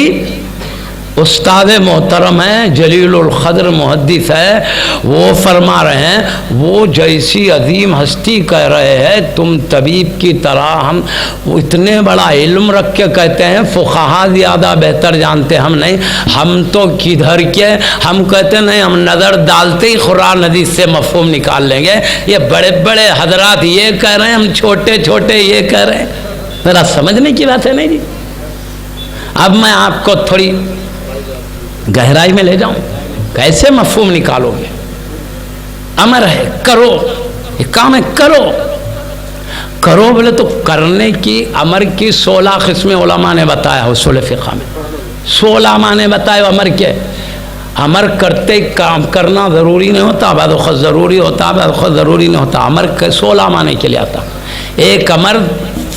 استاد محترم ہیں، جلیل القدر محدث ہے، وہ فرما رہے ہیں وہ جیسی عظیم ہستی کہہ رہے ہیں تم طبیب کی طرح، ہم وہ اتنے بڑا علم رکھ کے کہتے ہیں فقہا زیادہ بہتر جانتے ہم نہیں، ہم تو کدھر کے، ہم کہتے نہیں ہم نظر ڈالتے ہی قرآن حدیث سے مفہوم نکال لیں گے، یہ بڑے بڑے حضرات یہ کہہ رہے ہیں ہم چھوٹے چھوٹے یہ کہہ رہے ہیں، ذرا سمجھنے کی بات ہے نہیں جی۔ اب میں آپ کو تھوڑی گہرائی میں لے جاؤں، کیسے مفہوم نکالو گے؟ امر ہے کرو، یہ کام ہے کرو بولے تو کرنے کی امر کی 16 قسمیں علماء نے بتایا اصول فقہ میں، 16 معنی بتائے امر کے۔ امر کرتے کام کرنا ضروری نہیں ہوتا، بعض وقت ضروری ہوتا، بعض وقت ضروری نہیں ہوتا، امر 16 معنی کے لیے آتا۔ ایک امر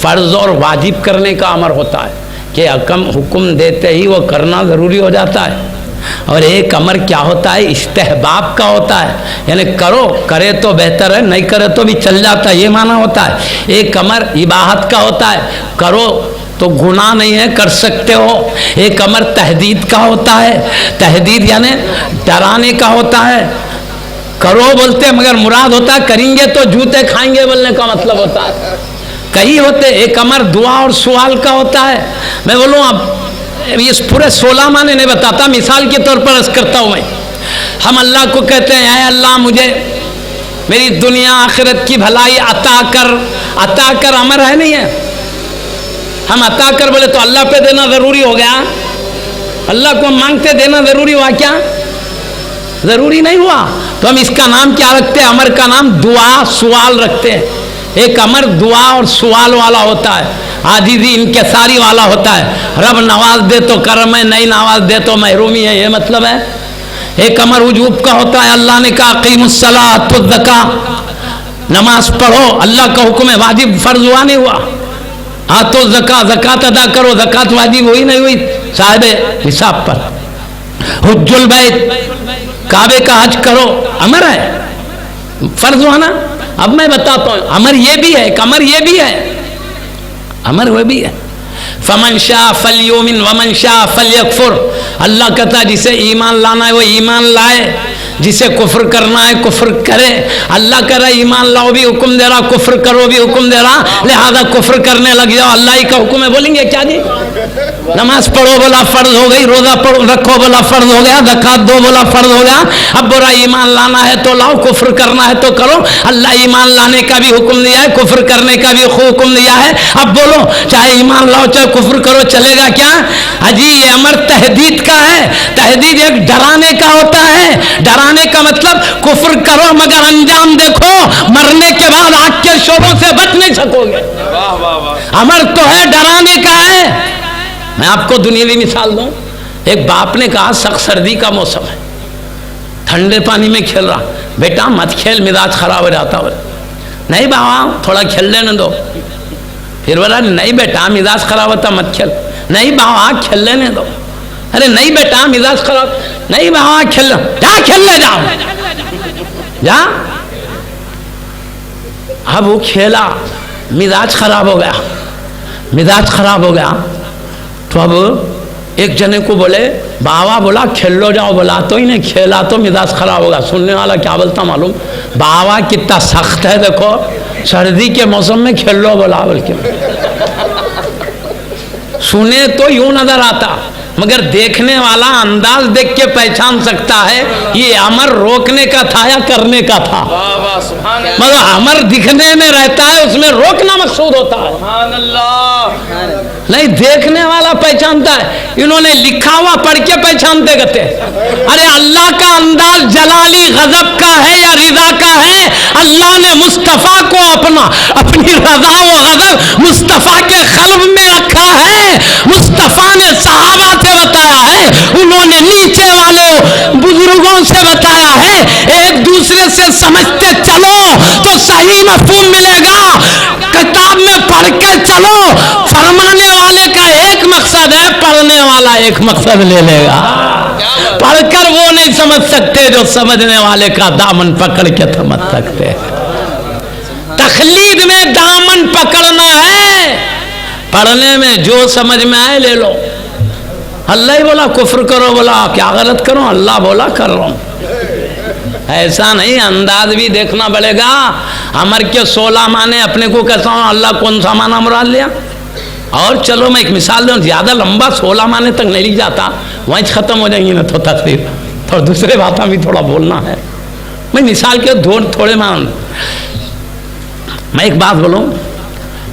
فرض اور واجب کرنے کا امر ہوتا ہے کہ حکم دیتے ہی وہ کرنا ضروری ہو جاتا ہے، اور ایک امر کیا ہوتا ہے استحباب کا ہوتا ہے، یعنی کرو، کرے تو بہتر ہے، نہیں کرے تو بھی چل جاتا ہے، یہ معنی ہوتا ہے۔ ایک امر اباحت کا ہوتا ہے، کرو تو گناہ نہیں ہے کر سکتے ہو۔ ایک امر تحدید کا ہوتا ہے، تحدید یعنی ڈرانے کا ہوتا ہے، کرو بولتے مگر مراد ہوتا ہے کریں گے تو جوتے کھائیں گے بولنے کا مطلب ہوتا ہے۔ کئی ہوتے, ایک امر دعا اور سوال کا ہوتا ہے. میں بولوں اب اس پورے 16 معنی نہیں بتاتا, مثال کے طور پر عرض کرتا ہوں میں. ہم اللہ کو کہتے ہیں اے اللہ مجھے میری دنیا آخرت کی بھلائی عطا کر. عطا کر امر ہے نہیں ہے, ہم عطا کر بولے تو اللہ پہ دینا ضروری ہو گیا؟ اللہ کو مانگتے دینا ضروری ہوا کیا؟ ضروری نہیں ہوا. تو ہم اس کا نام کیا رکھتے ہیں؟ امر کا نام دعا سوال رکھتے ہیں. ایک امر دعا اور سوال والا ہوتا ہے, عاجزی انکساری والا ہوتا ہے. رب نواز دے تو کرم ہے, نہیں نواز دے تو محرومی ہے, یہ مطلب ہے. ایک امر وجوب کا ہوتا ہے, اللہ نے کہا اقیموا الصلاۃ والزکاۃ, نماز پڑھو. اللہ کا حکم ہے, واجب فرض ہوا نہیں ہوا. آتو زکاۃ, زکات ادا کرو. زکات واجب ہوئی نہیں ہوئی صاحب نصاب پر. حج البیت, کعبے کا حج کرو, امر ہے, فرض ہوا نا. اب میں بتاتا ہوں امر یہ بھی ہے, ایک امر یہ بھی ہے, امر وہ بھی ہے. فمن شاء فلیؤمن ومن شاء فلیکفر. اللہ کہتا ہے جسے ایمان لانا ہے وہ ایمان لائے, جسے کفر کرنا ہے کفر کرے. اللہ کہہ رہا ہے ایمان لاؤ بھی حکم دے رہا, کفر کرو بھی حکم دے رہا, لہذا کفر کرنے لگ جاؤ, اللہ ہی کا حکم ہے. بولیں گے کیا جی؟ نماز پڑھو بولا فرض ہو گئی, روزہ پڑھو رکھو بولا فرض ہو گیا, زکات دو بولا فرض ہو گیا. اب برا ایمان لانا ہے تو لاؤ, کفر کرنا ہے تو کرو. اللہ ایمان لانے کا بھی حکم دیا ہے, کفر کرنے کا بھی حکم دیا ہے. اب بولو چاہے ایمان لاؤ چاہے کفر کرو, چلے گا کیا؟ اجی یہ امر تہدید کا ہے. تہدید ایک ڈرانے کا ہوتا ہے. ڈرانے کا مطلب کفر کرو مگر انجام دیکھو, مرنے کے بعد آگ کے شعلوں سے بچ نہیں سکو گے. امر تو ہے, ڈرانے کا ہے. میں آپ کو دنیاوی مثال دوں. ایک باپ نے کہا سخت سردی کا موسم ہے, ٹھنڈے پانی میں کھیل رہا, بیٹا مت کھیل مزاج خراب ہو جاتا. نہیں بابا تھوڑا کھیل لینے دو. پھر بولا نہیں بیٹا مزاج خراب ہوتا مت کھیل. نہیں بابا کھیل لینے دو. ارے نہیں بیٹا مزاج خراب, نہیں بابا کھیل, جا کھیل لے جاؤ جا. اب وہ کھیلا, مزاج خراب ہو گیا, مزاج خراب ہو گیا. تو اب ایک جنے کو بولے بابا بولا کھیل لو جاؤ, بولا تو ہی نہیں کھیلا تو مزاج خراب ہوگا. سننے والا کیا بولتا معلوم, بابا کتنا سخت ہے دیکھو, سردی کے موسم میں کھیل لو بولا. بلکہ سنے تو یوں نظر آتا مگر دیکھنے والا انداز دیکھ کے پہچان سکتا ہے یہ امر روکنے کا تھا یا کرنے کا تھا. مگر امر دکھنے میں رہتا ہے, اس میں روکنا مقصود ہوتا ہے. نہیں دیکھنے والا پہچانتا ہے. انہوں نے لکھا ہوا پڑھ کے پہچانتے کہتے ارے اللہ کا انداز جلالی غضب کا ہے یا رضا کا ہے. اللہ نے مصطفیٰ کو اپنی رضا و غضب مصطفیٰ کے قلب میں رکھا ہے. مصطفیٰ نے صحابہ سے بتایا ہے, انہوں نے نیچے والے بزرگوں سے بتایا ہے. ایک دوسرے سے سمجھتے چلو تو صحیح مفہوم ملے گا. کتاب میں پڑھ کے چلو, فرمانے والے کا ایک مقصد ہے, پڑھنے والا ایک مقصد لے لے گا. پڑھ کر وہ نہیں سمجھ سکتے جو سمجھنے والے کا دامن پکڑ کے سمجھ سکتے. تخلید میں دامن پکڑنا ہے, پڑھنے میں جو سمجھ میں آئے لے لو. اللہ ہی بولا کفر کرو, بولا کیا غلط کرو, اللہ بولا کر رہا ہوں. ایسا نہیں, انداز بھی دیکھنا پڑے گا. امر کے 16 معنی اپنے کو کہتا ہوں, اللہ کون سا معنی مراد لیا. اور چلو میں ایک مثال دوں, زیادہ لمبا 16 معنی تک نہیں جاتا, وہیں ختم ہو جائیں گی نا تو تقریر. اور دوسرے باتیں بھی تھوڑا بولنا ہے. میں مثال کے تھوڑے معنی, میں ایک بات بولوں,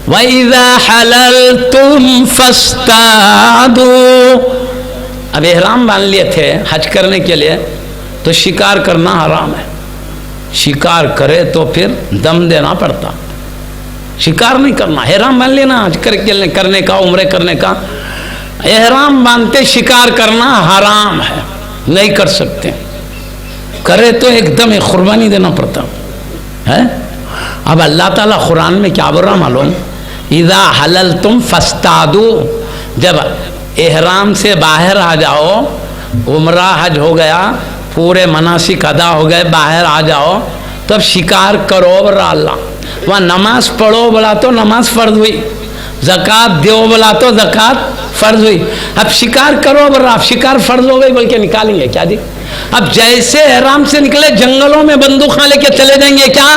وَإِذَا حَلَلْتُمْ فَاسْتَعْدُوا. اب احرام باندھ لیے تھے حج کرنے کے لیے, تو شکار کرنا حرام ہے. شکار کرے تو پھر دم دینا پڑتا. شکار نہیں کرنا, احرام باندھ لینا حج کرنے کا, عمرے کرنے کا. احرام باندھتے شکار کرنا حرام ہے, نہیں کر سکتے. کرے تو ایک دم قربانی دینا پڑتا ہے. اب اللہ تعالیٰ قرآن میں کیا بول رہا معلوم, اذا حللتم فاصطادوا. جب احرام سے باہر آ جاؤ, عمرہ حج ہو گیا, پورے مناسک ادا ہو گئے, باہر آ جاؤ, تب شکار کرو برا اللہ. وہاں نماز پڑھو بولا تو نماز فرض ہوئی, زکات دیو بولا تو زکات فرض ہوئی. اب شکار کرو برا, اب شکار فرض ہو گئی بول کے نکالیں گے کیا جی؟ اب جیسے احرام سے نکلے جنگلوں میں بندوقاں لے کے چلے جائیں گے کیا؟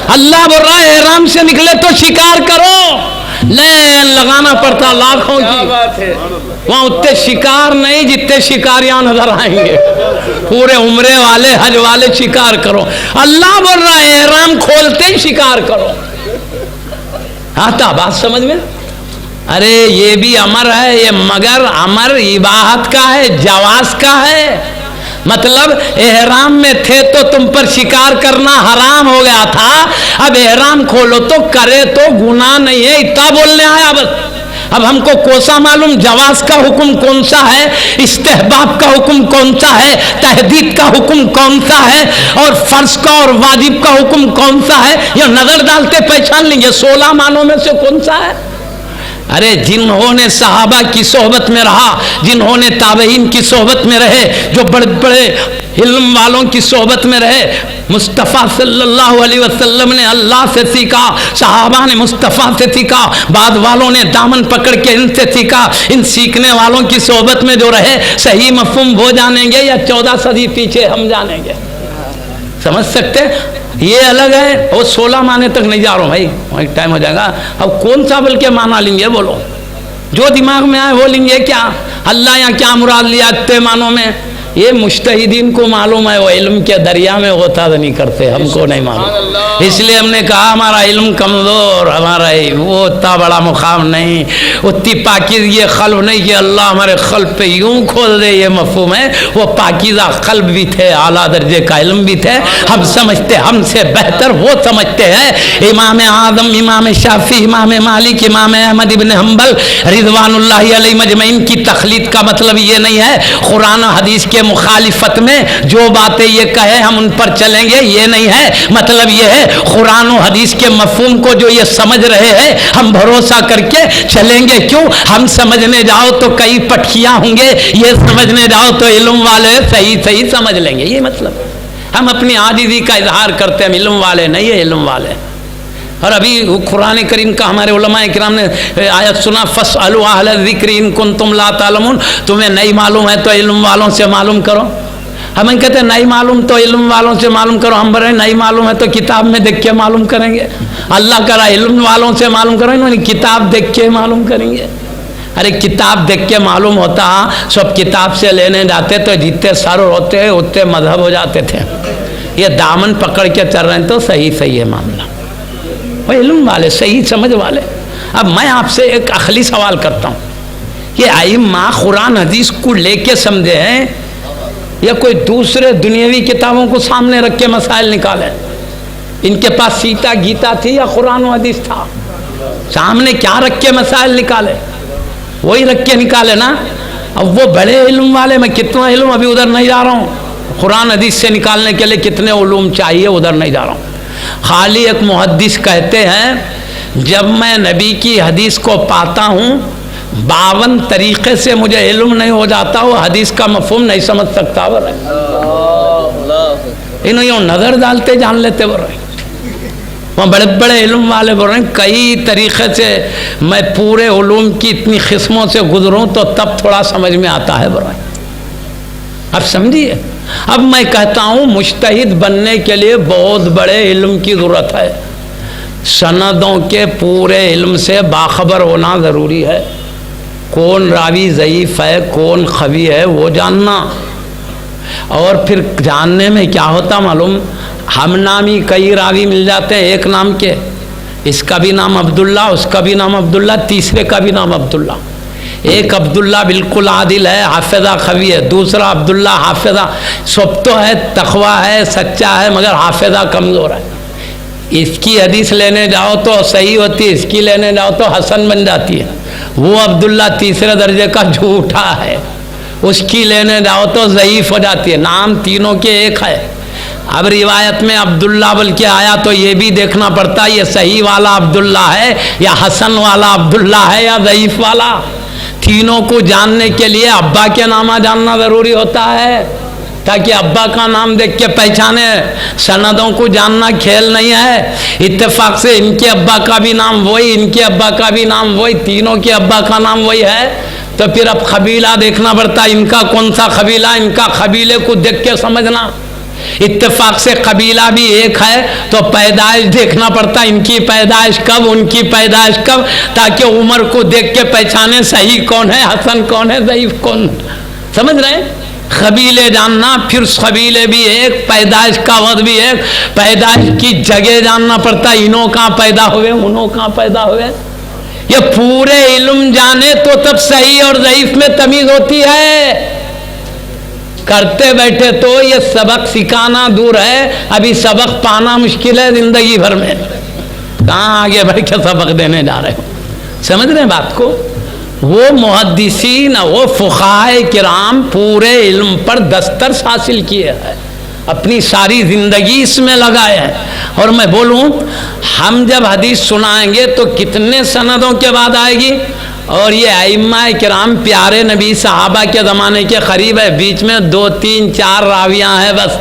اللہ بول رہا ہے احرام سے نکلے تو شکار کرو، لین لگانا پڑتا لاکھوں کی، وہاں اتنے شکار نہیں جتنے شکاریاں نظر آئیں گے، پورے عمرے والے حج والے شکار کرو، اللہ بول رہا ہے احرام کھولتے ہی شکار کرو۔ آتا بات سمجھ میں؟ ارے یہ بھی امر ہے، یہ مگر امر اباحت کا ہے، جواز کا ہے، مطلب احرام میں تھے تو تم پر شکار کرنا حرام ہو گیا تھا، اب احرام کھولو تو کرے تو گناہ نہیں ہے، اتنا بولنے آیا بس۔ اب ہم کو کوسا معلوم جواز کا حکم کون سا ہے، استحباب کا حکم کون سا ہے، تحدید کا حکم کون سا ہے، اور فرض کا اور واجب کا حکم کون سا ہے، یہ نظر ڈالتے پہچان لیں گے 16 معنوں میں سے کون سا ہے۔ ارے جنہوں نے صحابہ کی صحبت میں رہا، جنہوں نے تابعین کی صحبت میں رہے، جو بڑے بڑے علم والوں کی صحبت میں رہے، مصطفیٰ صلی اللہ علیہ وسلم نے اللہ سے سیکھا، صحابہ نے مصطفیٰ سے سیکھا، بعد والوں نے دامن پکڑ کے ان سے سیکھا، ان سیکھنے والوں کی صحبت میں جو رہے صحیح مفہوم وہ جانیں گے یا 14 صدی پیچھے ہم جانیں گے؟ سمجھ سکتے؟ یہ الگ ہے، وہ 16 معنی تک نہیں جا رہا ہوں بھائی، وہاں ٹائم ہو جائے گا۔ اب کون سا بلکہ معنی لیں گے بولو، جو دماغ میں آئے وہ لیں گے۔ کیا اللہ یہاں کیا مراد لیا اتنے معنوں میں؟ یہ مجتہدین کو معلوم ہے، وہ علم کے دریا میں غوطہ نہیں کرتے، ہم کو نہیں معلوم، اس لیے ہم نے کہا ہمارا علم کمزور، ہمارا وہ اتنا بڑا مقام نہیں، اتنی پاکیز یہ قلب نہیں کہ اللہ ہمارے قلب پہ یوں کھول دے، یہ مفہوم ہے۔ وہ پاکیزہ قلب بھی تھے، اعلیٰ درجے کا علم بھی تھے، ہم سمجھتے، ہم سے بہتر وہ سمجھتے ہیں۔ امام اعظم، امام شافعی، امام مالک، امام احمد ابن حنبل رضوان اللہ علیہ مجمعین کی تخلیق کا مطلب یہ نہیں ہے قرآن و حدیث کے مخالفت میں جو باتیں یہ کہے ہم ان پر چلیں گے، یہ نہیں ہے مطلب۔ یہ ہے قرآن و حدیث کے مفہوم کو جو یہ سمجھ رہے ہیں ہم بھروسہ کر کے چلیں گے۔ کیوں؟ ہم سمجھنے جاؤ تو کئی پٹکیاں ہوں گے، یہ سمجھنے جاؤ تو علم والے صحیح سمجھ لیں گے، یہ مطلب۔ ہم اپنی عاجزی کا اظہار کرتے ہیں، ہم علم والے نہیں، یہ علم والے۔ اور ابھی قرآن کریم کا ہمارے علماء کرام نے آیت سنا، فَاسْأَلُوا أَهْلَ الذِّكْرِ إِن كُنتُمْ لَا تَعْلَمُونَ، تمہیں نہیں معلوم ہے تو علم والوں سے معلوم کرو۔ ہم کہتے ہیں نہیں معلوم تو علم والوں سے معلوم کرو، ہم بولے نہیں معلوم ہے تو کتاب میں دیکھ کے معلوم کریں گے۔ اللہ کرا علم والوں سے معلوم کرو، انہوں نے کتاب دیکھ کے معلوم کریں گے۔ ارے کتاب دیکھ کے معلوم ہوتا، سب کتاب سے لینے جاتے تو جتنے سر ہوتے اتنے مذہب ہو جاتے تھے۔ یہ دامن پکڑ کے چل رہے ہیں تو صحیح ہے معاملہ، وہ علم والے صحیح سمجھ والے۔ اب میں آپ سے ایک عقلی سوال کرتا ہوں، یہ ائمہ قرآن حدیث کو لے کے سمجھے ہیں یا کوئی دوسرے دنیاوی کتابوں کو سامنے رکھ کے مسائل نکالے؟ ان کے پاس سیتا گیتا تھی یا قرآن و حدیث تھا؟ سامنے کیا رکھ کے مسائل نکالے؟ وہی رکھ کے نکالے نا۔ اب وہ بڑے علم والے، میں کتنا علم ابھی ادھر نہیں جا رہا ہوں، قرآن حدیث سے نکالنے کے لیے کتنے علوم چاہیے ادھر نہیں جا رہا ہوں۔ خالی ایک محدث کہتے ہیں جب میں نبی کی حدیث کو پاتا ہوں 52 طریقے سے مجھے علم نہیں ہو جاتا، وہ حدیث کا مفہوم نہیں سمجھ سکتا۔ وہ انہوں یوں نظر ڈالتے جان لیتے، وہ بڑے بڑے علم والے بول رہے ہیں کئی طریقے سے میں پورے علوم کی اتنی قسموں سے گزروں تو تب تھوڑا سمجھ میں آتا ہے۔ بول رہے ہیں اب سمجھیے۔ اب میں کہتا ہوں مجتہد بننے کے لیے بہت بڑے علم کی ضرورت ہے، سندوں کے پورے علم سے باخبر ہونا ضروری ہے، کون راوی ضعیف ہے کون قوی ہے وہ جاننا، اور پھر جاننے میں کیا ہوتا معلوم، ہم نامی کئی راوی مل جاتے ہیں ایک نام کے، اس کا بھی نام عبداللہ، اس کا بھی نام عبداللہ، تیسرے کا بھی نام عبداللہ۔ ایک عبداللہ بالکل عادل ہے، حافظہ قوی ہے، دوسرا عبداللہ حافظہ سب تو ہے، تقویٰ ہے، سچا ہے، مگر حافظہ کمزور ہے۔ اس کی حدیث لینے جاؤ تو صحیح ہوتی ہے، اس کی لینے جاؤ تو حسن بن جاتی ہے۔ وہ عبداللہ تیسرے درجے کا جھوٹا ہے، اس کی لینے جاؤ تو ضعیف ہو جاتی ہے۔ نام تینوں کے ایک ہے، اب روایت میں عبداللہ بلکہ آیا تو یہ بھی دیکھنا پڑتا یہ صحیح والا عبداللہ ہے یا حسن والا عبداللہ ہے یا ضعیف والا۔ تینوں کو جاننے کے لیے ابا کے نامہ جاننا ضروری ہوتا ہے تاکہ ابا کا نام دیکھ کے پہچانے۔ سندوں کو جاننا کھیل نہیں ہے، اتفاق سے ان کے ابا کا بھی نام وہی، ان کے ابا کا بھی نام وہی، تینوں کے ابا کا نام وہی ہے، تو پھر اب قبیلہ دیکھنا پڑتا، ان کا کون سا قبیلہ، ان کا قبیلے کو دیکھ کے سمجھنا۔ اتفاق سے قبیلہ بھی ایک ہے تو پیدائش دیکھنا پڑتا، ان کی پیدائش کب، ان کی پیدائش کب، تاکہ عمر کو دیکھ کے پہچانے صحیح کون ہے، حسن کون ہے، ضعیف کون، سمجھ رہے ہیں؟ قبیلے جاننا، پھر قبیلے بھی ایک، پیدائش کا وقت بھی ایک، پیدائش کی جگہ جاننا پڑتا، انہوں کہاں پیدا ہوئے، انہوں کہاں پیدا ہوئے، یہ پورے علم جانے تو تب صحیح اور ضعیف میں تمیز ہوتی ہے۔ کرتے بیٹھے تو یہ سبق سکھانا دور ہے، ابھی سبق پانا مشکل ہے زندگی بھر میں، کہاں آگے بڑھ کے سبق دینے جا رہے ہو، سمجھ رہے ہیں بات کو؟ وہ محدثین، وہ فقہائے کرام پورے علم پر دسترس حاصل کیے ہیں، اپنی ساری زندگی اس میں لگائے ہیں۔ اور میں بولوں، ہم جب حدیث سنائیں گے تو کتنے سندوں کے بعد آئے گی، اور یہ ائمہ کرام پیارے نبی صحابہ کے زمانے کے قریب ہے، بیچ میں 2 3 4 راویاں ہیں بس،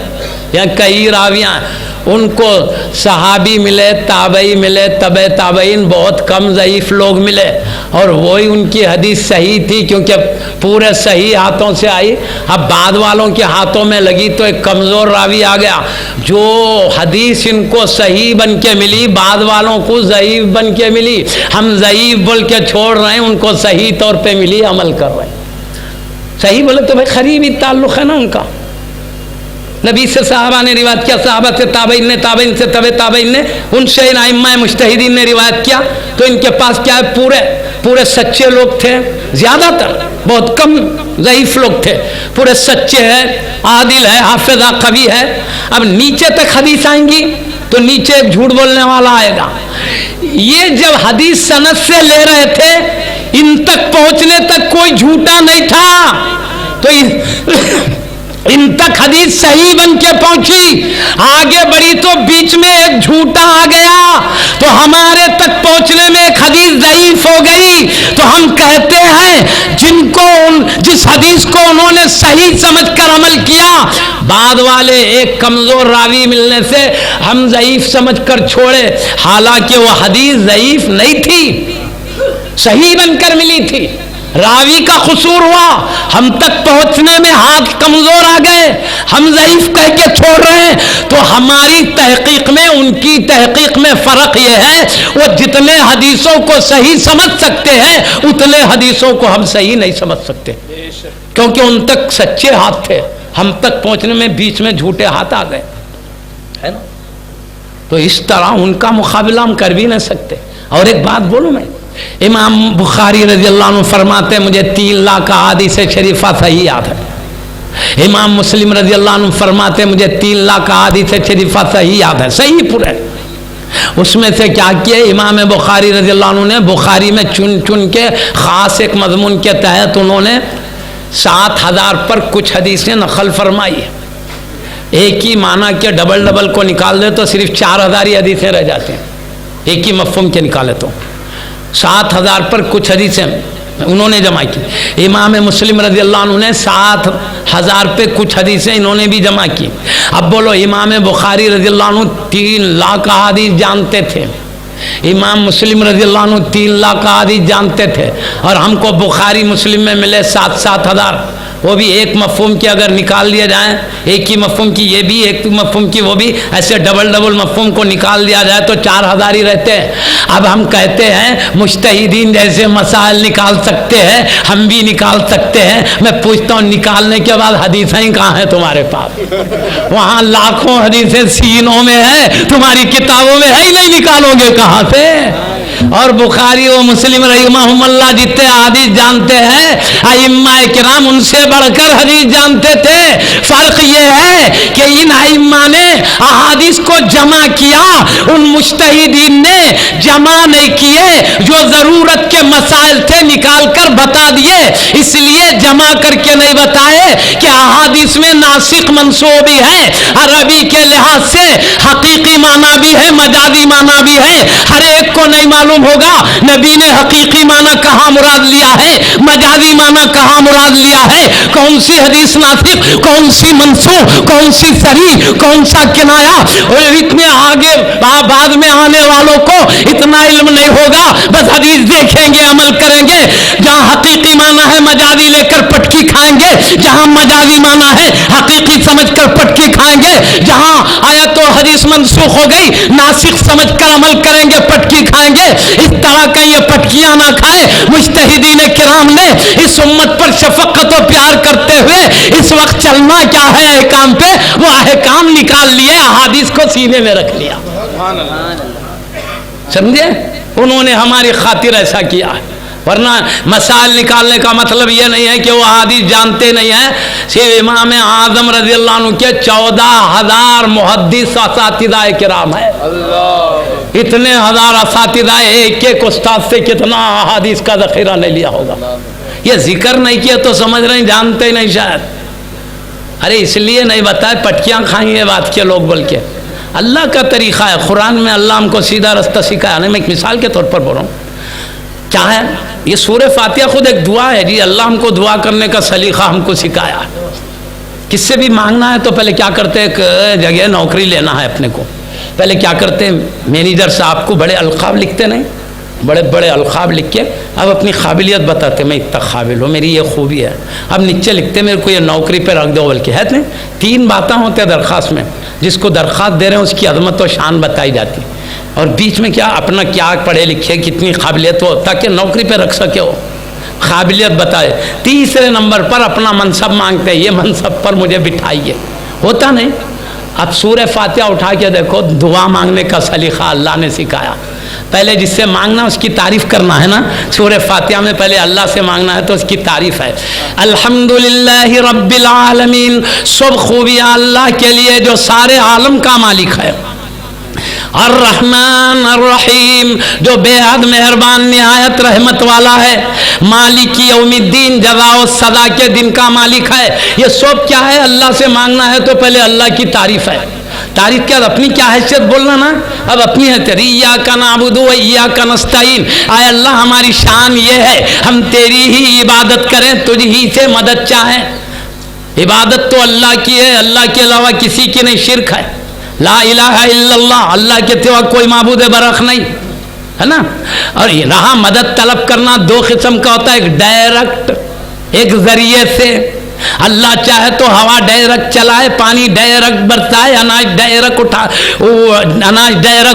یا کئی راویاں ہیں، ان کو صحابی ملے، تابعی ملے، تبع تابعین، بہت کم ضعیف لوگ ملے، اور وہی ان کی حدیث صحیح تھی، کیونکہ پورے صحیح ہاتھوں سے آئی۔ اب بعد والوں کے ہاتھوں میں لگی تو ایک کمزور راوی آ گیا، جو حدیث ان کو صحیح بن کے ملی، بعد والوں کو ضعیف بن کے ملی، ہم ضعیف بول کے چھوڑ رہے ہیں، ان کو صحیح طور پہ ملی، عمل کر رہے ہیں۔ صحیح بولے تو بھائی قریبی تعلق ہے نا ان کا، نبی سے صحابہ نے روایت کیا، صحابہ سے تابعین نے، تابعین سے تبع تابعین نے، ان سے ان ائمہ مجتہدین نے روایت کیا، تو ان کے پاس کیا ہے، پورے سچے لوگ تھے، زیادہ تر، بہت کم ضعیف لوگ تھے، پورے سچے ہیں، عادل ہے، حافظہ قوی ہے۔ اب نیچے تک حدیث آئیں گی تو نیچے ایک جھوٹ بولنے والا آئے گا۔ یہ جب حدیث سند سے لے رہے تھے، ان تک پہنچنے تک کوئی جھوٹا نہیں تھا، تو ان تک حدیث صحیح بن کے پہنچی، آگے بڑھی تو بیچ میں ایک جھوٹا آ گیا، تو ہمارے تک پہنچنے میں ایک حدیث ضعیف ہو گئی، تو ہم کہتے ہیں جس حدیث کو انہوں نے صحیح سمجھ کر عمل کیا، بعد والے ایک کمزور راوی ملنے سے ہم ضعیف سمجھ کر چھوڑے، حالانکہ وہ حدیث ضعیف نہیں تھی، صحیح بن کر ملی تھی، راوی کا قصور ہوا، ہم تک پہنچنے میں ہاتھ کمزور آ گئے، ہم ضعیف کہہ کے چھوڑ رہے ہیں، تو ہماری تحقیق میں ان کی تحقیق میں فرق یہ ہے، وہ جتنے حدیثوں کو صحیح سمجھ سکتے ہیں اتنے حدیثوں کو ہم صحیح نہیں سمجھ سکتے، کیونکہ ان تک سچے ہاتھ تھے، ہم تک پہنچنے میں بیچ میں جھوٹے ہاتھ آ گئے، ہے نا؟ تو اس طرح ان کا مقابلہ ہم کر بھی نہیں سکتے۔ اور ایک بات بولوں میں، امام بخاری رضی اللہ عنہ فرماتے ہیں مجھے 3 لاکھ احادیث شریفہ صحیح یاد ہے، امام مسلم رضی اللہ عنہ فرماتے ہیں مجھے 3 لاکھ احادیث شریفہ صحیح یاد ہے، صحیح پورے، اس میں سے کیا کیا، امام بخاری رضی اللہ عنہ نے بخاری میں چن کے خاص ایک مضمون کے تحت انہوں نے 7000 پر کچھ حدیثیں نقل فرمائی ہے، ایک ہی معنی کے ڈبل کو نکال دے تو صرف 4000 ہی حدیثیں رہ جاتے ہیں، ایک ہی مفہوم کے نکالے تو 7000 پر کچھ حدیثیں انہوں نے جمع کی، امام مسلم رضی اللہ عنہ نے 7000 پہ کچھ حدیثیں انہوں نے بھی جمع کی۔ اب بولو، امام بخاری رضی اللہ عنہ 3 لاکھ احادیث جانتے تھے، امام مسلم رضی اللہ عنہ 3 لاکھ احادیث جانتے تھے، اور ہم کو بخاری مسلم میں ملے 7,000، وہ بھی ایک مفہوم کے اگر نکال دیا جائے، ایک ہی مفہوم کی یہ بھی، ایک مفہوم کی وہ بھی، ایسے ڈبل مفہوم کو نکال دیا جائے تو 4000 ہی رہتے ہیں۔ اب ہم کہتے ہیں مجتہدین جیسے مسائل نکال سکتے ہیں، ہم بھی نکال سکتے ہیں، میں پوچھتا ہوں نکالنے کے بعد حدیثیں کہاں ہیں تمہارے پاس؟ وہاں لاکھوں حدیثیں سینوں میں ہیں، تمہاری کتابوں میں ہے ہی نہیں، نکالو گے کہاں سے؟ اور بخاری و مسلم رحمہم اللہ جتنے حدیث جانتے ہیں، ائمہ کرام ان سے بڑھ کر حدیث جانتے تھے۔ فرق یہ ہے کہ ان ائمہ نے احادیث کو جمع کیا، ان مجتہدین نے جمع نہیں کیے، جو ضرورت کے مسائل تھے نکال کر بتا دیے، اس لیے جمع کر کے نہیں بتائے کہ احادیث میں ناسخ منسوخ بھی ہے، عربی کے لحاظ سے حقیقی معنی بھی ہے، مجازی معنی بھی ہے، ہر ایک کو نہیں معلوم ہوگا نبی نے حقیقی معنی کہاں مراد لیا ہے، مجازی معنی کہاں مراد لیا ہے، کون سی حدیث ناسخ، کون سی منسوخ، کون سی صریح، کون سا کنایا، اور اتنے آگے بعد میں آنے والوں کو اتنا معنی علم نہیں ہوگا، بس حدیث دیکھیں گے عمل کریں گے. جہاں حقیقی معنی ہے مجازی لے کر پٹکی کھائیں گے، جہاں مجازی معنی ہے حقیقی سمجھ کر پٹکی کھائیں گے. جہاں آیت و حدیث منسوخ ہو گئی ناسخ سمجھ کر عمل کریں گے، پٹکی کھائیں گے. اس طرح کا یہ پٹکیاں نہ کھائے. مجتہدین کرام نے اس امت پر شفقت و پیار کرتے ہوئے اس وقت چلنا کیا ہے احکام پہ، وہ احکام نکال لیے، احادیث کو سینے میں رکھ لیا. سمجھے؟ انہوں نے ہماری خاطر ایسا کیا ہے. ورنہ مسائل نکالنے کا مطلب یہ نہیں ہے کہ وہ حدیث جانتے نہیں ہیں. صرف امام اعظم رضی اللہ عنہ کے 14,000 محدث اساتذہ کرام ہیں. اتنے ہزار اساتذہ ایک ایک استاد سے کتنا حدیث کا ذخیرہ نہیں لیا ہوگا. یہ ذکر نہیں کیا تو سمجھ رہے ہیں جانتے ہی نہیں شاید. ارے اس لیے نہیں بتائے پٹکیاں کھائیں یہ بات کے لوگ، بلکہ اللہ کا طریقہ ہے. قرآن میں اللہ ہم کو سیدھا رستہ سکھایا. میں ایک مثال کے طور پر بول رہا ہوں. کیا ہے یہ سورہ فاتحہ خود ایک دعا ہے جی. اللہ ہم کو دعا کرنے کا سلیقہ ہم کو سکھایا. کس سے بھی مانگنا ہے تو پہلے کیا کرتے ہیں، ایک جگہ نوکری لینا ہے اپنے کو، پہلے کیا کرتے ہیں مینیجر صاحب کو بڑے القاب لکھتے نہیں، بڑے بڑے القاب لکھ کے اب اپنی قابلیت بتاتے، میں اتنا قابل ہوں، میری یہ خوبی ہے. اب نیچے لکھتے میرے کو یہ نوکری پہ رکھ دو. بلکہ ہے نہیں 3 باتیں ہوتے ہیں درخواست میں. جس کو درخواست دے رہے ہیں اس کی عظمت و شان بتائی جاتی، اور بیچ میں کیا اپنا کیا پڑھے لکھے کتنی قابلیت ہو تاکہ نوکری پہ رکھ سکے ہو، قابلیت بتائے. تیسرے نمبر پر اپنا منصب مانگتے ہیں، یہ منصب پر مجھے بٹھائیے. ہوتا نہیں. اب سورہ فاتحہ اٹھا کے دیکھو، دعا مانگنے کا سلیقہ اللہ نے سکھایا. پہلے جس سے مانگنا اس کی تعریف کرنا ہے نا. سورہ فاتحہ میں پہلے اللہ سے مانگنا ہے تو اس کی تعریف ہے. الحمدللہ رب العالمین، سب خوبیاں اللہ کے لیے جو سارے عالم کا مالک ہے. الرحمن الرحیم، جو بے حد مہربان نہایت رحمت والا ہے. مالک یوم الدین، جزا و سزا کے دن کا مالک ہے. یہ سب کیا ہے اللہ سے مانگنا ہے تو پہلے اللہ کی تعریف ہے. تعریف کیا اپنی کیا حیثیت بولنا نا. اب اپنی ہے ایاک نعبد و ایاک نستعین. آئے اللہ ہماری شان یہ ہے ہم تیری ہی عبادت کریں، تجھ ہی سے مدد چاہیں. عبادت تو اللہ کی ہے، اللہ کے علاوہ کسی کی نہیں. شرک ہے. لا الہ الا اللہ، اللہ کے سوا کوئی معبود برحق نہیں ہے نا. اور یہ رہا مدد طلب کرنا 2 قسم کا ہوتا ہے، ایک ڈائریکٹ، ایک ذریعے سے. اللہ چاہے تو ہوا ڈائریکٹ چلائے، پانی ڈائریکٹ برسائے، اناج ڈائریکٹ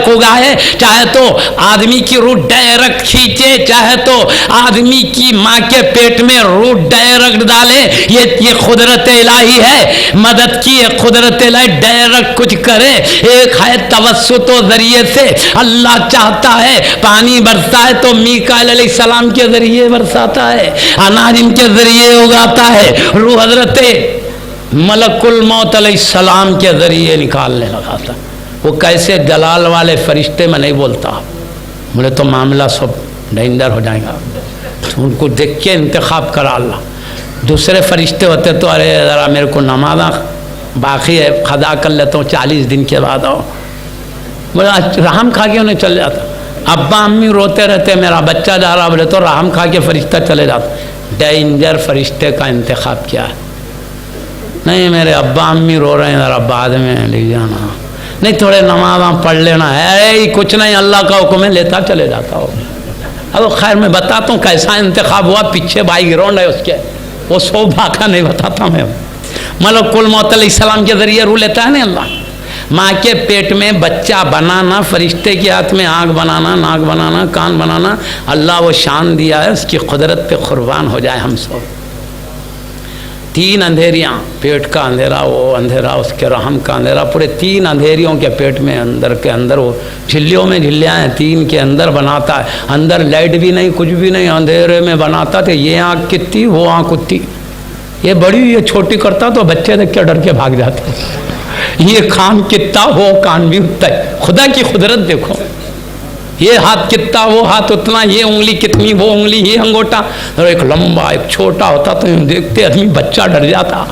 اگائے. چاہے تو آدمی کی روح ڈائریکٹ کھینچے، چاہے تو آدمی کی ماں کے پیٹ میں روح ڈائریکٹ ڈالے. یہ قدرت الہی ہے. مدد کی ہے قدرت الہی، ڈائریکٹ کچھ کرے. ایک ہے توسط و ذریعے سے. اللہ چاہتا ہے پانی برسائے تو میکائیل علیہ السلام کے ذریعے برساتا ہے، اناج ان کے ذریعے اگاتا ہے. روح حضرت ملک الموت علیہ السلام کے ذریعے نکالنے لگا تھا. وہ کیسے جلال والے فرشتے میں نہیں بولتا، بولے تو معاملہ سب ڈینجر ہو جائے گا. ان کو دیکھ کے انتخاب کرا اللہ. دوسرے فرشتے ہوتے تو ارے ذرا میرے کو نماز باقی ہے، قضا کر لیتا ہوں، 40 دن کے بعد آؤ. بولے رحم کھا کے انہیں چلے جاتا. ابا امی روتے رہتے میرا بچہ جا رہا، بولے تو رحم کھا کے فرشتہ چلے جاتا. ڈینجر فرشتے کا انتخاب کیا ہے. نہیں میرے ابا امی رو رہے ہیں، ذرا بعد میں لے جانا، نہیں تھوڑے نمازاں پڑھ لینا ہے، کچھ نہیں اللہ کا حکم ہے، لیتا چلے جاتا ہو. اب خیر میں بتاتا ہوں کیسا انتخاب ہوا. پیچھے بائی گراؤنڈ ہے اس کے، وہ سو بھاگا نہیں بتاتا میں. ملک الموت علیہ السلام کے ذریعے روح لیتا ہے نا اللہ. ماں کے پیٹ میں بچہ بنانا، فرشتے کے ہاتھ میں آنکھ بنانا، ناک بنانا، کان بنانا، اللہ وہ شان دیا ہے. اس کی قدرت پہ قربان ہو جائے ہم سب. 3 اندھیریاں، پیٹ کا اندھیرا، وہ اندھیرا، اس کے رحم کا اندھیرا، پورے 3 اندھیریوں کے پیٹ میں اندر کے اندر وہ جھلیوں میں جھلیاں ہیں 3 کے اندر بناتا ہے. اندر لائٹ بھی نہیں، کچھ بھی نہیں، اندھیرے میں بناتا تھا. یہ آنکھ کتنی، وہ آنکھ کتنی، یہ بڑی یہ چھوٹی کرتا تو بچے دیکھ کے ڈر کے بھاگ جاتے. یہ کان کتنا، وہ کان بھی اتنا ہے. خدا کی قدرت دیکھو. یہ ہاتھ کتنا، وہ ہاتھ اتنا، یہ انگلی کتنی، وہ انگلی، یہ انگوٹا، اور ایک لمبا ایک چھوٹا ہوتا تو دیکھتے آدمی بچہ ڈر جاتا.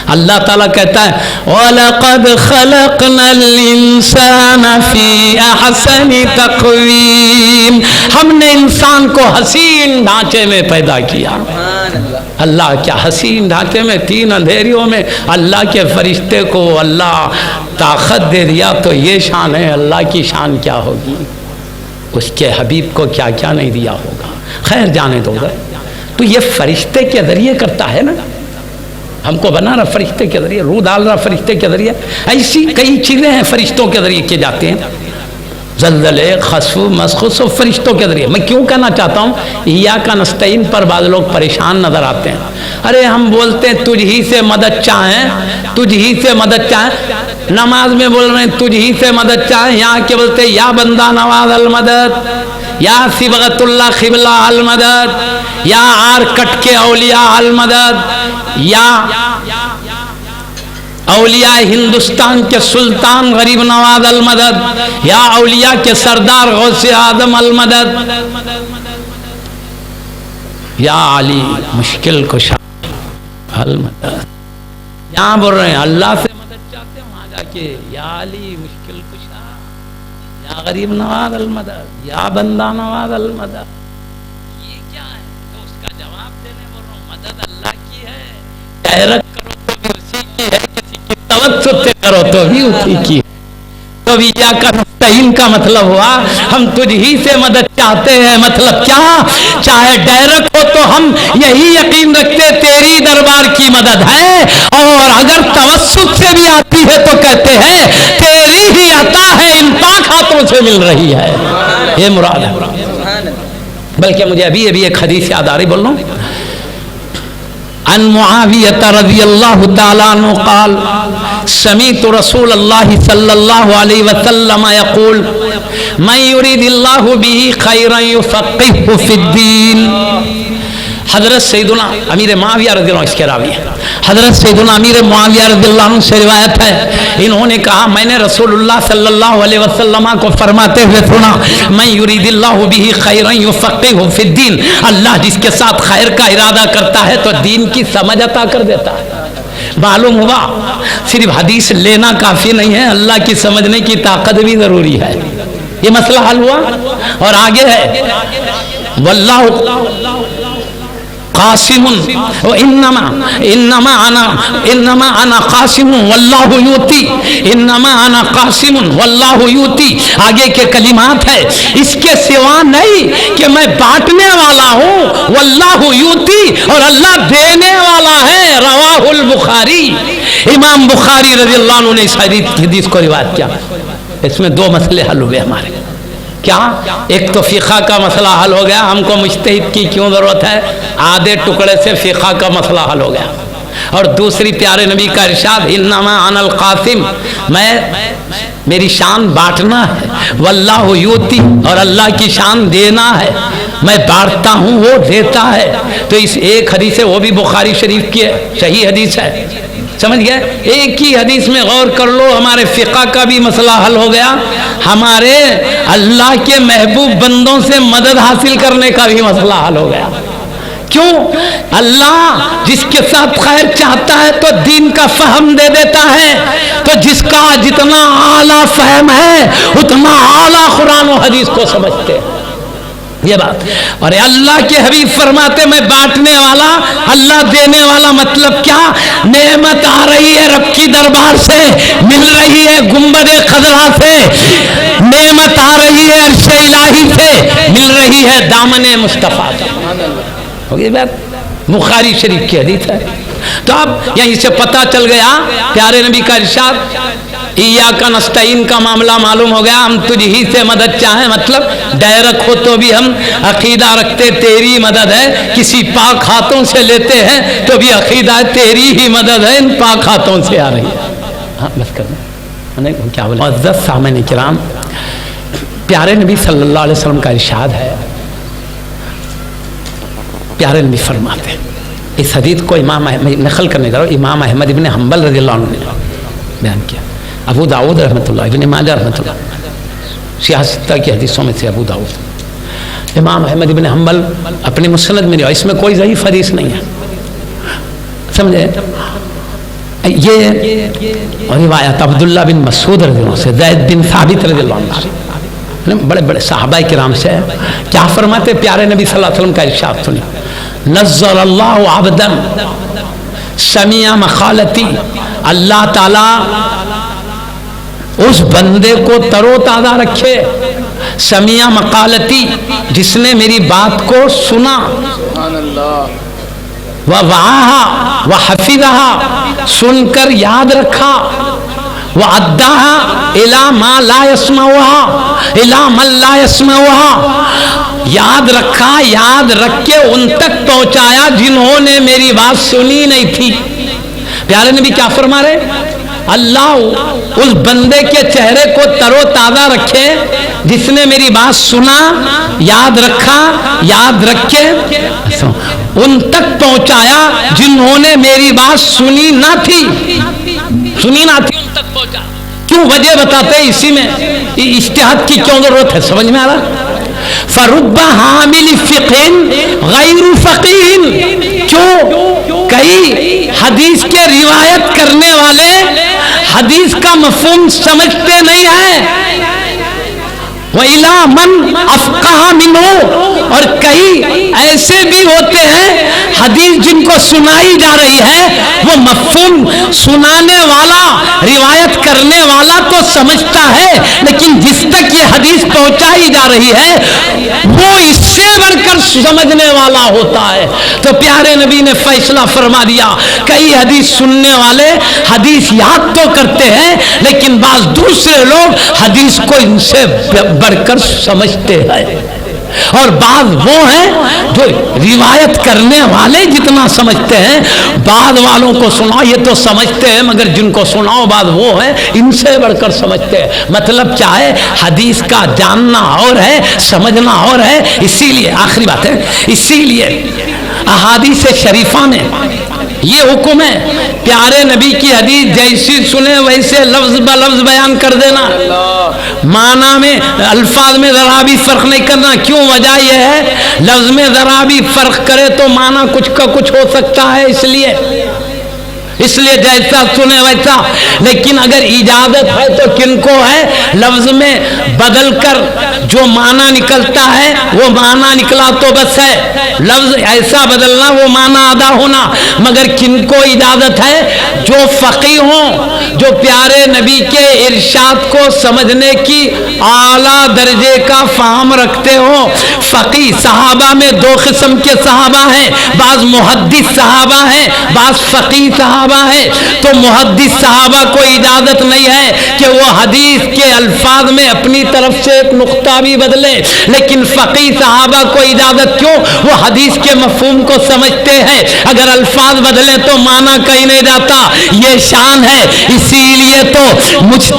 اللہ تعالیٰ کہتا ہے وَلَقَدْ خَلَقْنَا الْإِنسَانَ فِي أَحْسَنِ تَقْوِيمٍ. ہم نے انسان کو حسین ڈھانچے میں پیدا کیا. اللہ کیا حسین ڈھانچے میں، 3 اندھیریوں میں اللہ کے فرشتے کو اللہ طاقت دے دیا. تو یہ شان ہے، اللہ کی شان کیا ہوگی. اس کے حبیب کو کیا کیا نہیں دیا ہوگا. خیر جانے دو گا. تو یہ فرشتے کے ذریعے کرتا ہے نا, ہم کو بنا رہا فرشتے کے ذریعے, روح ڈال رہا فرشتے کے ذریعے. ایسی کئی چیزیں ہیں فرشتوں کے ذریعے کیے جاتے ہیں, زلزلے, خسف, مسخ سب فرشتوں کے ذریعے. میں کیوں کہنا چاہتا ہوں ایاک نستعین پر بعض لوگ پریشان نظر آتے ہیں. ارے ہم بولتے ہیں تجھ ہی سے مدد چاہیں, تجھ ہی سے مدد چاہیں. نماز میں بول رہے ہیں تجھ ہی سے مدد چاہیں, یہاں کے بولتے ہیں یا بندہ نواز المدد, یا صبغت اللہ قبلہ المدد, یا آر کٹ کے اولیاء المدد, یا اولیاء ہندوستان کے سلطان غریب نواز المدد, یا اولیاء کے سردار غوث اعظم المدد, یا علی مشکل کشا المدد. یہاں بول رہے ہیں اللہ سے مدد چاہتے ہیں, وہاں جا کے یا علی مشکل کشا, یا غریب نواز المدد, یا بندہ نواز المدد. یہ کیا ہے؟ تو اس کا جواب دینے بول رہا ہوں, مدد اللہ کی ہے, حیرت کرو تو بھی اسی کی ہے, کسی کی توسط سے کرو تو بھی اسی کی. تو بھی یا کا نستعین کا مطلب ہوا ہم تجھ ہی سے مدد چاہتے ہیں. مطلب کیا؟ چاہے ڈائریکٹ ہو تو ہم یہی یقین رکھتے تیری دربار کی مدد ہے, اور اگر توسط سے بھی آتی ہے تو کہتے ہیں تیری ہی عطا ہے, ان پاک ہاتھوں سے مل رہی ہے. یہ مراد ہے. بلکہ مجھے ابھی ایک حدیث یاد آ رہی, بول رہا ہوں. عن معاویہ رضی اللہ تعالیٰ عنہ قال سمعت رسول اللہ صلی اللہ علیہ وسلم یقول من یرید اللہ به خیرا یفقہہ فی الدین. حضرت سیدنا امیر معاویہ رضی اللہ عنہ اس کے راوی ہیں. حضرت سیدنا امیر معاویہ رضی اللہ عنہ سے روایت ہے, انہوں نے کہا میں نے رسول اللہ صلی اللہ علیہ وسلم کو فرماتے ہوئے سنا, من یرید اللہ به خیرا یفقہہ فی الدین, اللہ جس کے ساتھ خیر کا ارادہ کرتا ہے تو دین کی سمجھ عطا کر دیتا ہے. معلوم ہوا صرف حدیث لینا کافی نہیں ہے, اللہ کی سمجھنے کی طاقت بھی ضروری ہے. یہ مسئلہ حل ہوا. اور آگے ہے واللہ قاسم انما انا قاسم واللہ یوتی, انما انا قاسم واللہ یوتی. آگے کے کلمات ہے اس کے سوا نہیں کہ میں بانٹنے والا ہوں, واللہ یوتی, اور اللہ دینے والا ہے. رواہ البخاری, امام بخاری رضی اللہ عنہ نے اس حدیث کو روایت کیا. اس میں دو مسئلے حل ہوئے ہمارے. کیا؟ ایک تو فقہ کا مسئلہ حل ہو گیا, ہم کو مجتہد کی کیوں ضرورت ہے, آدھے ٹکڑے سے فقہ کا مسئلہ حل ہو گیا. اور دوسری پیارے نبی کا ارشاد انما انا القاسم, میری شان بانٹنا ہے, واللہ یوتی, اور اللہ کی شان دینا ہے. میں بانٹتا ہوں وہ دیتا ہے. تو اس ایک حدیث ہے, وہ بھی بخاری شریف کی ہے, صحیح حدیث ہے. سمجھ گئے؟ ایک ہی حدیث میں غور کر لو, ہمارے فقہ کا بھی مسئلہ حل ہو گیا, ہمارے اللہ کے محبوب بندوں سے مدد حاصل کرنے کا بھی مسئلہ حل ہو گیا. کیوں؟ اللہ جس کے ساتھ خیر چاہتا ہے تو دین کا فہم دے دیتا ہے. تو جس کا جتنا اعلیٰ فہم ہے اتنا اعلیٰ قرآن و حدیث کو سمجھتے ہیں. یہ بات. اور اللہ کے حبیب فرماتے میں بانٹنے والا, اللہ دینے والا. مطلب کیا؟ نعمت آ رہی ہے رب کی دربار سے, مل رہی ہے گنبد خضرا سے, نعمت آ رہی ہے عرش الہی سے, مل رہی ہے دامن مصطفیٰ سے. ہوگی بات. بخاری شریف کی حدیث ہے. تو اب یہیں سے پتہ چل گیا پیارے نبی کا ارشاد ایاک نستعین کا معاملہ معلوم ہو گیا. ہم تجھ ہی سے مدد چاہیں, مطلب ڈائریکٹ ہو تو بھی ہم عقیدہ رکھتے تیری مدد ہے, کسی پاک ہاتھوں سے لیتے ہیں تو بھی عقیدہ ہے تیری ہی مدد ہے, ان پاک ہاتھوں سے آ رہی ہے. ہاں بس کرنا کیا بولے. معزز سامعین کرام, پیارے نبی صلی اللہ علیہ وسلم کا ارشاد ہے, پیارے نبی فرماتے ہیں, اس حدیث کو امام احمد نقل کرنے کا امام احمد ابن حنبل رضی اللہ عنہ نے بیان کیا, ابو داؤد رحمۃ اللہ, ابن ماجہ رحمۃ اللہ, سیاستہ کی حدیثوں میں سے ابو داؤد. امام احمد ابن حنبل اپنی مسند میں, اس میں کوئی ضعیف حدیث نہیں ہے, سمجھے. یہ روایت عبداللہ بن مسعود رضی اللہ عنہ سے, زید بن ثابت رضی اللہ عنہ سے, بڑے بڑے صحابہ کرام سے. کیا فرماتے پیارے نبی صلی اللہ علیہ وسلم کا ارشاد سنی, نزل اللہ عبدا سمع مقالتی, اللہ تعالی اس بندے کو تر و تازہ رکھے سمیع مقالتی، جس نے میری بات کو سنا، ووعاہا وحفظہا، سن کر یاد رکھا، وَأَدَّاهَا إِلَى مَا لَا يَسْمَعُهَا إِلَى مَن لَا يَسْمَعُهَا، یاد رکھا، یاد رکھ کے ان تک پہنچایا جنہوں نے میری بات سنی نہیں تھی۔ پیارے نبی کیا فرما رہے؟ اللہ اس بندے کے چہرے کو تر و تازہ رکھے جس نے میری بات سنا، یاد رکھا، یاد رکھے ان تک پہنچایا جنہوں نے میری بات سنی نہ تھی، سنی نہ تھی، ان تک پہنچا۔ کیوں؟ وجہ بتاتے ہیں اسی میں، اجتہاد کی کیوں ضرورت ہے، سمجھ میں آ رہا؟ فرب حامل فقہ غیر فقیہ، کیوں؟ کئی حدیث کے روایت کرنے والے حدیث کا مفہوم سمجھتے نہیں ہیں، وَإِلَى مَنْ أَفْقَهَ مِنْهُ، اور کئی ایسے بھی ہوتے ہیں حدیث جن کو سنائی جا رہی ہے، وہ مفہوم سنانے والا، روایت کرنے والا تو سمجھتا ہے، لیکن جس تک یہ حدیث پہنچائی جا رہی ہے وہ اس سے بڑھ کر سمجھنے والا ہوتا ہے۔ تو پیارے نبی نے فیصلہ فرما دیا، کئی حدیث سننے والے حدیث یاد تو کرتے ہیں، لیکن بعض دوسرے لوگ حدیث کو ان سے بڑھ کر سمجھتے ہیں، اور بعض وہ ہیں جو روایت کرنے والے جتنا سمجھتے ہیں، بعض والوں کو سناؤ یہ تو سمجھتے ہیں، مگر جن کو سناؤ بعض وہ ہیں ان سے بڑھ کر سمجھتے ہیں۔ مطلب کیا ہے؟ حدیث کا جاننا اور ہے، سمجھنا اور ہے۔ اسی لیے آخری بات ہے، اسی لیے احادیث شریفہ میں یہ حکم ہے، پیارے نبی کی حدیث جیسی سنے ویسے لفظ بلفظ بیان کر دینا، معنی میں الفاظ میں ذرا بھی فرق نہیں کرنا۔ کیوں؟ وجہ یہ ہے لفظ میں ذرا بھی فرق کرے تو معنی کچھ کا کچھ ہو سکتا ہے، اس لیے جیسا سنے ویسا۔ لیکن اگر اجازت ہے تو کن کو ہے؟ لفظ میں بدل کر جو معنی نکلتا ہے وہ معنی نکلا تو بس ہے، لفظ ایسا بدلنا وہ معنی ادا ہونا۔ مگر کن کو اجازت ہے؟ جو فقیہ ہوں، جو پیارے نبی کے ارشاد کو سمجھنے کی اعلیٰ درجے کا فہم رکھتے ہوں۔ فقیہ صحابہ میں دو قسم کے صحابہ ہیں، بعض محدث صحابہ ہیں، بعض فقیہ صحابہ ہے۔ تو محدث صحابہ کو اجازت نہیں ہے کہ وہ حدیث کے الفاظ میں اپنی طرف سے ایک نقطہ بھی بدلے، لیکن فقیہ صحابہ کو اجازت کیوں؟ وہ حدیث کے مفہوم کو سمجھتے ہیں، اگر الفاظ بدلے تو معنی کہیں نہیں جاتا، یہ شان ہے۔ اسی لیے تو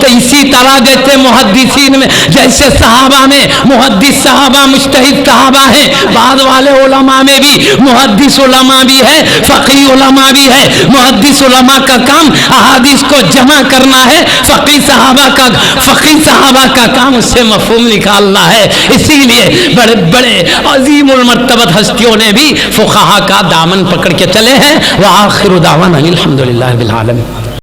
اسی طرح جیسے محدثین میں، جیسے صحابہ میں محدث صحابہ مجتہد صحابہ ہیں، بعض والے علماء میں بھی محدث علماء بھی ہے، فقیہ علماء بھی ہے۔ محدث علماء کا کام احادیث کو جمع کرنا ہے، فقیہ صحابہ کا کام اس سے مفہوم نکالنا ہے۔ اسی لیے بڑے بڑے عظیم المرتبت ہستیوں نے بھی فقہا کا دامن پکڑ کے چلے ہیں۔ وآخر دعوانا الحمدللہ رب العالمین۔